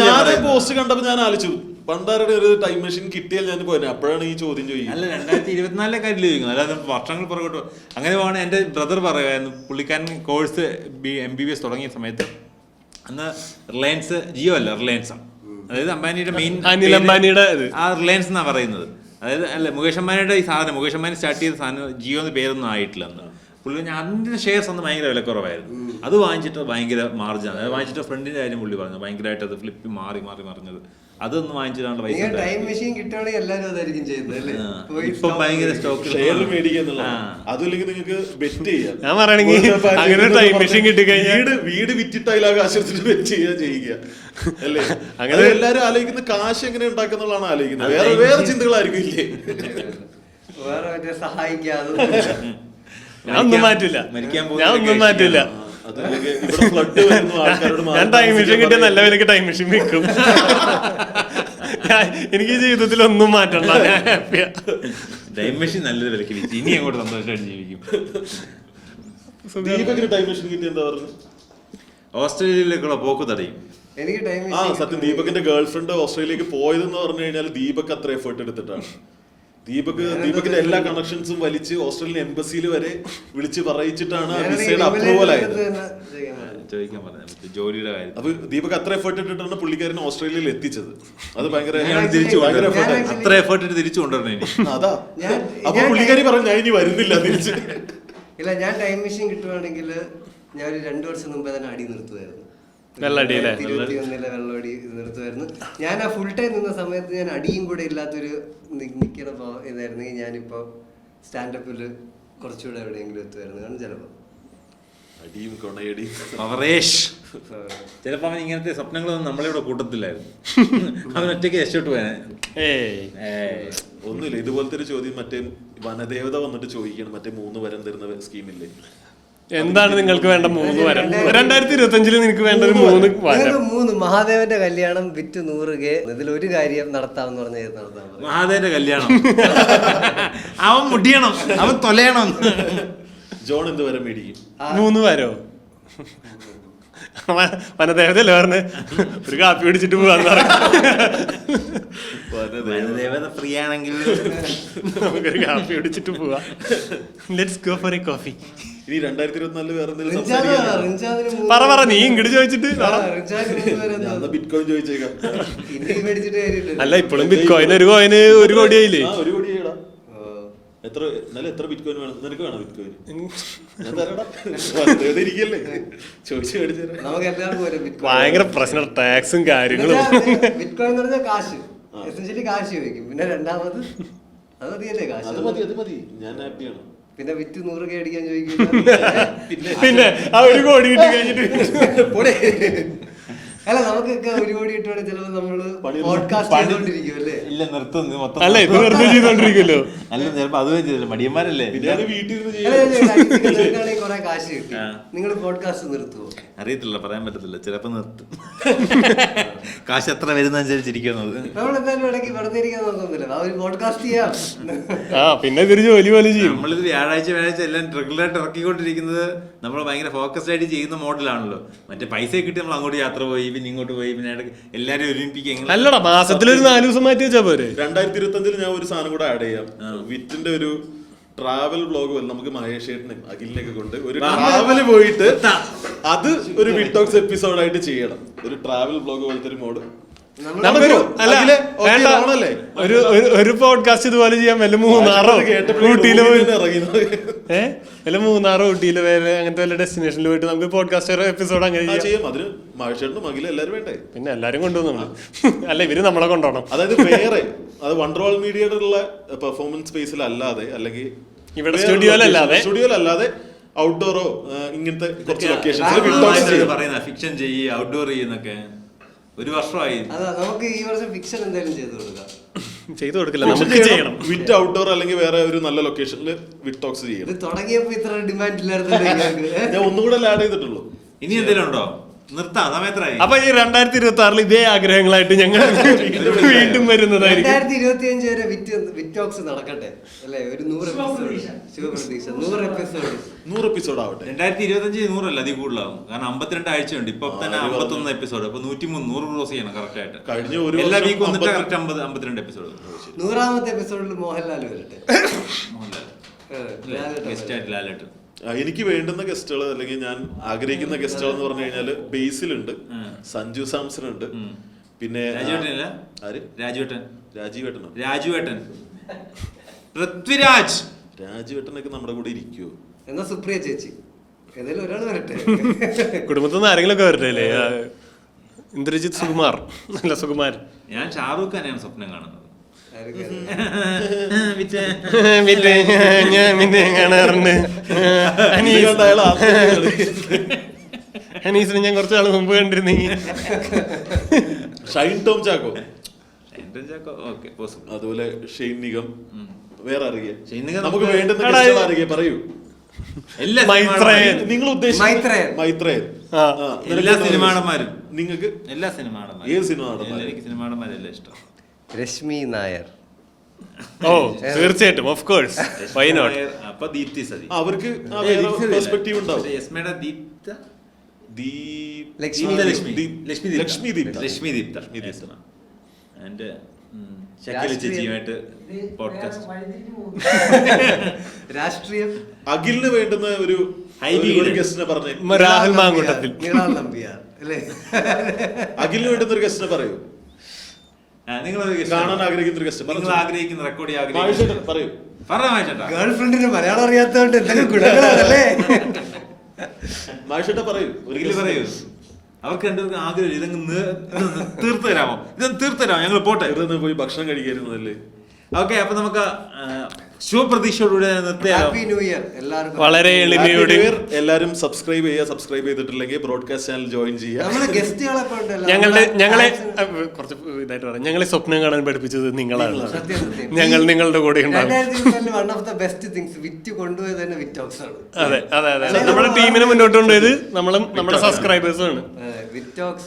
ഞാൻ പോസ്റ്റ് കണ്ടപ്പോ ഞാൻ ആലോചിച്ചു പണ്ടാരുടെ ഒരു ടൈം മെഷീൻ കിട്ടിയാൽ ഞാൻ പോയത്. അപ്പോഴാണ് ഈ ചോദ്യം ചോദിക്കുന്നത്. അല്ല 2024 കാര്യത്തിൽ ചോദിക്കുന്നത്, അല്ലാതെ വർഷങ്ങൾ പുറകോട്ട്. അങ്ങനെ പോകണ എൻ്റെ ബ്രദർ പറയുമായിരുന്നു, പുള്ളിക്കാരൻ കോഴ്സ് MBBS തുടങ്ങിയ സമയത്ത് അന്ന് റിലയൻസ്, ജിയോ അല്ല റിലയൻസ് ആണ്, അതായത് അംബാനിയുടെ മെയിൻ അനിൽ അംബാനിയുടെ ആ റിലയൻസ് എന്നാ പറയുന്നത്. അതായത് അല്ല മുകേഷ് അംബാനിയുടെ ഈ സാധനം മുകേഷ് അംബാനി സ്റ്റാർട്ട് ചെയ്ത സാധനം ജിയോ എന്ന് പേരൊന്നും ആയിട്ടില്ല അന്ന്. പുള്ളി അതിൻ്റെ ഷെയർസ് അന്ന് ഭയങ്കര വിലക്കുറവായിരുന്നു. അത് വാങ്ങിച്ചിട്ട് ഭയങ്കര മാർജിനാണ്. അത് വാങ്ങിച്ചിട്ട് ഫ്രണ്ടിൻ്റെ കാര്യം പുള്ളി പറഞ്ഞു ഭയങ്കരമായിട്ട് അത് ഫ്ലിപ്പ് മാറി മറിഞ്ഞത്. അതൊന്നും വാങ്ങിച്ചിട്ടാണ് പൈസ. ടൈം മെഷീൻ കിട്ടുവാണെങ്കിൽ എല്ലാവരും അതായിരിക്കും ചെയ്യുന്നത്. ഇപ്പൊ ഭയങ്കര സ്റ്റോക്ക് ഷെയർ മേടിക്കുക അതുമില്ലെങ്കിൽ നിങ്ങൾക്ക് ബെറ്റ് ചെയ്യാം. ഞാൻ പറയണെങ്കിൽ അങ്ങനെ ടൈം മെഷീൻ കിട്ടിക്കഴിഞ്ഞാൽ വീട് വിറ്റിട്ട് അതിലാ കാശ് എടുത്തിട്ട് ബെറ്റ് ചെയ്യുക അല്ലേ? അങ്ങനെ എല്ലാരും ആലോചിക്കുന്ന കാശ് എങ്ങനെ ഉണ്ടാക്കുന്നുള്ളതാണ് ആലോചിക്കുന്നത്. വേറെ ചിന്തകളായിരിക്കും ഇല്ലേ? വേറെ മറ്റേ സഹായിക്കാതെ ഞാൻ ഒന്നും മാറ്റില്ല. ഞാൻ ടൈം മെഷീൻ കിട്ടിയ നല്ല വിലക്ക് ടൈം മെഷീൻ വിൽക്കും. എനിക്ക് ജീവിതത്തിൽ ഒന്നും മാറ്റണ്ട. ഞാൻ ഹാപ്പിയാ. ടൈം മെഷീൻ നല്ലൊരു വിലക്ക് വിറ്റ് ഇനി അങ്ങോട്ട് സന്തോഷമായിട്ട് ജീവിക്കും. ദീപകിന് ടൈം മെഷീൻ കിട്ടി എന്താ പറഞ്ഞു? ഓസ്ട്രേലിയയിലേക്കുള്ള പോക്ക് തടയും. എനിക്ക് ടൈം സത്യം ദീപകിന്റെ ഗേൾഫ്രണ്ട് ഓസ്ട്രേലിയക്ക് പോയതെന്ന് പറഞ്ഞു കഴിഞ്ഞാൽ ദീപക് അത്ര എഫേർട്ട് എടുത്തിട്ടാണ്. ദീപകിന്റെ എല്ലാ കണക്ഷൻസും വലിച്ച് ഓസ്ട്രേലിയൻ എംബസിയിൽ വരെ വിളിച്ച് പറയിച്ചിട്ടാണ് വിസയുടെ അപ്രൂവൽ ആയത്. ചോദിക്കാൻ പറഞ്ഞു ജോലിയുടെ കാര്യം. അപ്പൊ ദീപക് അത്ര എഫേർട്ട് ഇട്ടിട്ടാണ് പുള്ളിക്കാരനെ ഓസ്ട്രേലിയയിൽ എത്തിച്ചത്. അത് അത്ര എഫേർട്ട് ഇട്ട് തിരിച്ചു കൊണ്ടുവരണേ. അതാ അപ്പൊ പുള്ളിക്കാരി പറഞ്ഞു ഞാൻ ഇനി വരുന്നില്ല തിരിച്ച്. ഇല്ല, ഞാൻ ടൈം മെഷീൻ കിട്ടുവാണെങ്കിൽ ഞാൻ ഒരു 2 വർഷം മുമ്പേ തന്നെ അടി നിർത്തുമായിരുന്നു. 2021 വെള്ളമടി നിർത്തുമായിരുന്നു. ഞാൻ ആ ഫുൾ ടൈം നിന്ന സമയത്ത് ഞാൻ അടിയും കൂടെ ഇല്ലാത്തൊരു നിൽക്കുന്ന ഇതായിരുന്നെങ്കിൽ ഞാനിപ്പോ സ്റ്റാൻഡപ്പിൽ കുറച്ചുകൂടെ എവിടെയെങ്കിലും എത്തുമായിരുന്നു. കാരണം ചിലപ്പോ അടിയും കൊണയടിയും ചിലപ്പോ അവൻ ഇങ്ങനത്തെ സ്വപ്നങ്ങളൊന്നും നമ്മളിവിടെ കൂട്ടത്തില്ലായിരുന്നു. അവൻ ഒറ്റയ്ക്ക് രക്ഷപ്പെട്ടു പോയാനെ. ഒന്നുമില്ല, ഇതുപോലത്തെ ഒരു ചോദ്യം മറ്റേ വനദേവത വന്നിട്ട് ചോദിക്കണം. മറ്റേ 3 വരം തരുന്ന സ്കീമില്ലേ? എന്താണ് നിങ്ങൾക്ക് വേണ്ട 3 വരം? 2025 നിനക്ക് വേണ്ട ഒരു 3 വരം. 3 മഹാദേവന്റെ കല്യാണം വിറ്റ് 100K. ഇതിലൊരു കാര്യം നടത്താമെന്ന് പറഞ്ഞാൽ നടത്താം. മഹാദേവന്റെ കല്യാണം അവൻ മുടിയണം, അവൻ തൊലയണം. ജോൺ എന്ത് വരം മേടിക്കും? 3 വരോ? വനദേവതല്ലേ പറഞ്ഞ് ഒരു കാപ്പി പിടിച്ചിട്ട് പോവാന്ന് പറഞ്ഞു. വനദേവത ഫ്രീ ആണെങ്കിൽ നമുക്കൊരു കാപ്പി പിടിച്ചിട്ട് പോവാ. Let's go for A coffee. ഇനി 2024 വേറെ എന്തെങ്കിലും പറ നീ ഇങ്ങോട്ട് ചോദിച്ചിട്ട് ബിറ്റ്കോയിൻ ചോദിച്ചേക്കാം. അല്ല ഇപ്പോഴും ബിറ്റ്കോയിൻ ഒരു കോയിന് 1 കോടി ആയില്ലേ? 1 കോടി ചെയ്യടാ. എത്ര ബിറ്റ്കോയിൻ വേണം? നിനക്ക് വേണം ബിറ്റ്കോയിൻ? ഞാൻ തരടാ. ഇരിക്കല്ലേ ചോദിച്ചു മേടിച്ചു തരാം. നമുക്ക് എല്ലാവർക്കും ഭയങ്കര പ്രശ്നം ടാക്സും കാര്യങ്ങളും. ബിറ്റ്കോയിൻ എന്ന് പറഞ്ഞാൽ കാശ്, എസെൻഷ്യലി കാശ് ചോദിക്കും. പിന്നെ രണ്ടാമത് അത് മതിയല്ലേ കാശ്? അത് മതി, ഞാൻ ഹാപ്പിയാണ്. പിന്നെ വിറ്റ് 100K അടിക്കാൻ ചോദിക്കും. പിന്നെ ആ 1 കോടി കിട്ടി കഴിഞ്ഞിട്ട് അല്ല നമുക്കൊക്കെ 1 കോടി കിട്ടുവാണെങ്കിൽ ചിലപ്പോ നമ്മള് പോഡ്കാസ്റ്റ് ചെയ്തോണ്ടിരിക്കും അല്ലേ? ഇല്ല നിർത്തുന്നു മൊത്തം. അല്ല ഇത് വെറുതെ ചെയ്തോണ്ടിരിക്കുമല്ലോ. അല്ല ചിലപ്പോ അതും ചെയ്തില്ല, മടിയന്മാരല്ലേ. വീട്ടിൽ കൊറേ കാശ് കിട്ടി, നിങ്ങൾ പോഡ്കാസ്റ്റ് നിർത്തുവോ? അറിയത്തില്ല, പറയാൻ പറ്റത്തില്ല. ചിലപ്പോ നിർത്തും. കാശ് എത്ര വരുന്നനുസരിച്ചിരിക്കുന്നത്. നമ്മളെന്തായാലും ഇടയ്ക്ക് വെറുതെ ഇരിക്കാൻ നോക്കുന്നില്ല, ആ ഒരു പോഡ്കാസ്റ്റ് ചെയ്യാം. പിന്നെ ഇതൊരു ജോലി പോലെ ചെയ്യും. നമ്മളിത് വ്യാഴാഴ്ച എല്ലാം റെഗുലറായിട്ട് ഇറക്കിക്കൊണ്ടിരിക്കുന്നത് നമ്മൾ ഭയങ്കര ഫോക്കസ്ഡ് ആയിട്ട് ചെയ്യുന്ന മോഡലാണല്ലോ. മറ്റേ പൈസ കിട്ടി നമ്മൾ അങ്ങോട്ട് യാത്ര പോയി, പിന്നെ ഇങ്ങോട്ട് പോയി, പിന്നെ എല്ലാരും ഒരുമിപ്പിക്കുക. അല്ലടാ മാസത്തിലൊരു 4 ദിവസം മാറ്റി വെച്ചാ പോരെ. 2025 ഞാൻ ഒരു സാധനം കൂടെ ആഡ് ചെയ്യാം. വിറ്റിന്റെ ഒരു ട്രാവൽ വ്ലോഗ് പോലെ നമുക്ക് മഹേഷ് ചേട്ടനും അഖിലിനൊക്കെ കൊണ്ട് ഒരു ട്രാവല് പോയിട്ട് അത് ഒരു വിറ്റോക്സ് എപ്പിസോഡായിട്ട് ചെയ്യണം. ഒരു ട്രാവൽ വ്ലോഗ് പോലത്തെ ഒരു മോഡ് ഒരു പോഡ്കാസ്റ്റ് ഇതുപോലെ ചെയ്യാൻ വല്ല മൂന്നാറോ ഊട്ടിയിലോ വല്ല മൂന്നാറോ ഊട്ടിയിലോ വേറെ അങ്ങനത്തെ വല്ല ഡെസ്റ്റിനേഷനിൽ പോയിട്ട് നമുക്ക് പോഡ്കാസ്റ്റ് എപ്പിസോഡ് അങ്ങനെ ചെയ്യാം. അതിന് മഹേഷേട്ടനും അഖിലും എല്ലാവരും വേണ്ടേ? പിന്നെ എല്ലാരും കൊണ്ടുപോകും നമ്മള്. അല്ല ഇവര് നമ്മളെ കൊണ്ടുപോകണം. അതായത് വേറെ അത് വണ്ടർവാൾ മീഡിയയുടെ ഉള്ള പെർഫോമൻസ് സ്പേസിൽ അല്ലാതെ അല്ലെങ്കിൽ ഇവിടെ സ്റ്റുഡിയോയിലല്ലാതെ ഔട്ട്ഡോറോ ഇങ്ങനത്തെ കുറച്ച് ലൊക്കേഷൻസ് പറയുന്ന ഫിക്ഷൻ ചെയ്യ് ഔട്ട്ഡോർ ചെയ്യുന്നൊക്കെ. 1 വർഷമായി. നമുക്ക് ഈ വർഷം ഫിക്ഷൻ എന്തായാലും ചെയ്തു കൊടുക്കില്ല, നമുക്ക് ചെയ്യണം. വിറ്റ് ഔട്ട്ഡോർ അല്ലെങ്കിൽ വേറെ ഒരു നല്ല ലൊക്കേഷനിൽ വിറ്റ് ടോക്സ് ചെയ്യണം. ഇത് തുടങ്ങിയപ്പോ ഇത്ര ഡിമാൻഡ് ഇല്ലായിരുന്നു. ഞാൻ ഒന്നുകൂടെ ആഡ് ചെയ്തിട്ടുള്ളൂ. ഇനി എന്തെങ്കിലും ഉണ്ടോ? നിർത്താം, സമയത്തായി. അപ്പൊ ഈ 2026 ഇതേ ആഗ്രഹങ്ങളായിട്ട് ഞങ്ങൾ വീണ്ടും വരുന്നതായിരിക്കും. 2025 വരെ വിറ്റോക്സ് നടക്കട്ടെ അല്ലേ? ഒരു 100 എപ്പിസോഡ് ആവട്ടെ. 2025 100 അല്ല, അതിൽ കൂടുതലാവും. കാരണം 52 ആഴ്ചയുണ്ട്. ഇപ്പൊ തന്നെ 51 എപ്പിസോഡ്. അപ്പൊ 100 ക്രോസ് ചെയ്യണം കറക്റ്റ് ആയിട്ട്. കഴിഞ്ഞ എല്ലാ വീക്കും വന്നിട്ട് കറക്റ്റ് 52 എപ്പിസോഡ്. 100ാമത്തെ എപ്പിസോഡിൽ മോഹൻലാൽ വരട്ടെ. ലാലേട്ടൻ. എനിക്ക് വേണ്ടുന്ന ഗസ്റ്റുകൾ അല്ലെങ്കിൽ ഞാൻ ആഗ്രഹിക്കുന്ന ഗസ്റ്റുകൾ എന്ന് പറഞ്ഞു കഴിഞ്ഞാല് ബേസിലുണ്ട്, സഞ്ജു സാംസൺ ഉണ്ട്, പിന്നെ രാജുവേട്ടനോ പൃഥ്വിരാജ്. രാജുവേട്ടനൊക്കെ നമ്മുടെ കൂടെ ഇരിക്കുവോ? എന്നാ സുപ്രിയ ചേച്ചി, ഏതെങ്കിലും ഒരാൾ വരട്ടെ. കുടുംബത്തിൽ നിന്ന് ആരെങ്കിലും ഒക്കെ വരട്ടെ അല്ലേ? ഇന്ദ്രജിത്ത് സുകുമാർ, അല്ല സുകുമാരൻ. ഞാൻ ഷാറൂഖ് ഖാനെയാണ് സ്വപ്നം കാണുന്നത്. ഞാൻ പിന്നെ കാണാറുണ്ട്. അനീസിനെ ഞാൻ കുറച്ച് നാൾ മുമ്പ് കണ്ടിരുന്നു. Shine Tom Chacko, okay possible. അതുപോലെ ഷെയ്ൻ നിഗം. വേറെ അറിയാം ഷെയ്ൻ നിഗം നമുക്ക് വേണ്ടുന്ന അറിയാം, പറയൂ. നിങ്ങൾ ഉദ്ദേശിച്ച മൈത്രേയൻ. എല്ലാ സിനിമാടന്മാരും. നിങ്ങൾക്ക് എല്ലാ സിനിമാടന്മാരും. ഏത് സിനിമാടന്മാരും? എനിക്ക് സിനിമാടന്മാരെല്ലാം ഇഷ്ടം. രശ്മി നായർ. ഓ തീർച്ചയായിട്ടും, ഓഫ് കോഴ്സ്, വൈ നോട്ട്. അപ്പൊ ദീപ്തി സതി. അവർക്ക് പെർസ്പെക്റ്റീവ് ഉണ്ടാവും. യസ്മയുടെ ദീപ്ത, ലക്ഷ്മി ദീപ്ത ആൻഡ് ഷക്കീല ചേച്ചിയുമായിട്ട് പോഡ്കാസ്റ്റ്. രാഷ്ട്രീയം അഖിലിന് വേണ്ടുന്ന ഒരു ഗസ്റ്റിനെ പറഞ്ഞു. രാഹുൽ മാങ്കൂട്ടത്തിൽ. നമ്പിയാർ അല്ലേ? അഖിലിന് വേണ്ടുന്ന ഒരു ഗസ്റ്റിനെ പറയൂ. കാണാൻ ആഗ്രഹിക്കുന്ന ഒരു ഗസ്റ്റ്, ആഗ്രഹിക്കുന്ന റെക്കോർഡ് പറയൂ. ഗേൾ ഫ്രണ്ടിന് മലയാളം അറിയാത്തതുകൊണ്ട് എന്തൊക്കെ ഗുണങ്ങളാണല്ലേ? മാഷേട്ട പറയൂ, പറയൂ. അവർക്ക് രണ്ടുപേർക്കും ആഗ്രഹം ഇതങ്ങ് തീർത്തു തരാമോ, ഇതൊന്ന് തീർത്തു തരാമോ, ഞങ്ങൾ പോട്ടെ. ഇവിടെ പോയി ഭക്ഷണം കഴിക്കായിരുന്നല്ലേ. ഓക്കെ, അപ്പൊ നമുക്ക് ശുഭപ്രതീക്ഷയോടുകൂടി ഹാപ്പി ന്യൂ ഇയർ എല്ലാവർക്കും. വളരെ എളിമയോടെ എല്ലാരും സബ്സ്ക്രൈബ് ചെയ്യുക. സബ്സ്ക്രൈബ് ചെയ്തിട്ടില്ലെങ്കിൽ ബ്രോഡ്കാസ്റ്റ് ചാനൽ ജോയിൻ ചെയ്യുക. നമ്മുടെ ഗസ്റ്റുകളൊക്കെ ഉണ്ടല്ലോ. ഞങ്ങളെ കുറച്ച് ഇതായിട്ട് പറയാം, ഞങ്ങളെ സ്വപ്നം കാണാൻ പഠിപ്പിച്ചത് നിങ്ങളാണ്. ഞങ്ങൾ നിങ്ങളുടെ കൂടെ ഉണ്ടാവും. 2024 one of the best things വിറ്റ് കൊണ്ടുപോയത് തന്നെ വിറ്റോക്സ് ആണ്. അതെ അതെ അതെ, നമ്മുടെ ടീമിനെ മുന്നോട്ട് കൊണ്ടുപോയത് നമ്മളും നമ്മുടെ സബ്സ്ക്രൈബേഴ്സും ആണ്.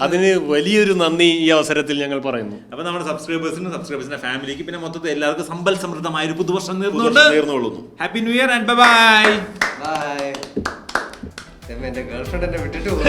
അതിന് വലിയൊരു നന്ദി ഈ അവസരത്തിൽ ഞങ്ങൾ പറയുന്നു. അപ്പൊ നമ്മുടെ സബ്സ്ക്രൈബേഴ്സിന്റെ ഫാമിലിക്ക്, പിന്നെ മൊത്തത്തിൽ എല്ലാവർക്കും സമ്പൽ സമൃദ്ധമായ ഒരു പുതുവർഷം നേർന്നുകൊള്ളുന്നു. Happy new year and bye. എന്റെ ഗേൾഫ്രണ്ട് എന്നെ വിട്ടിട്ട് പോകും.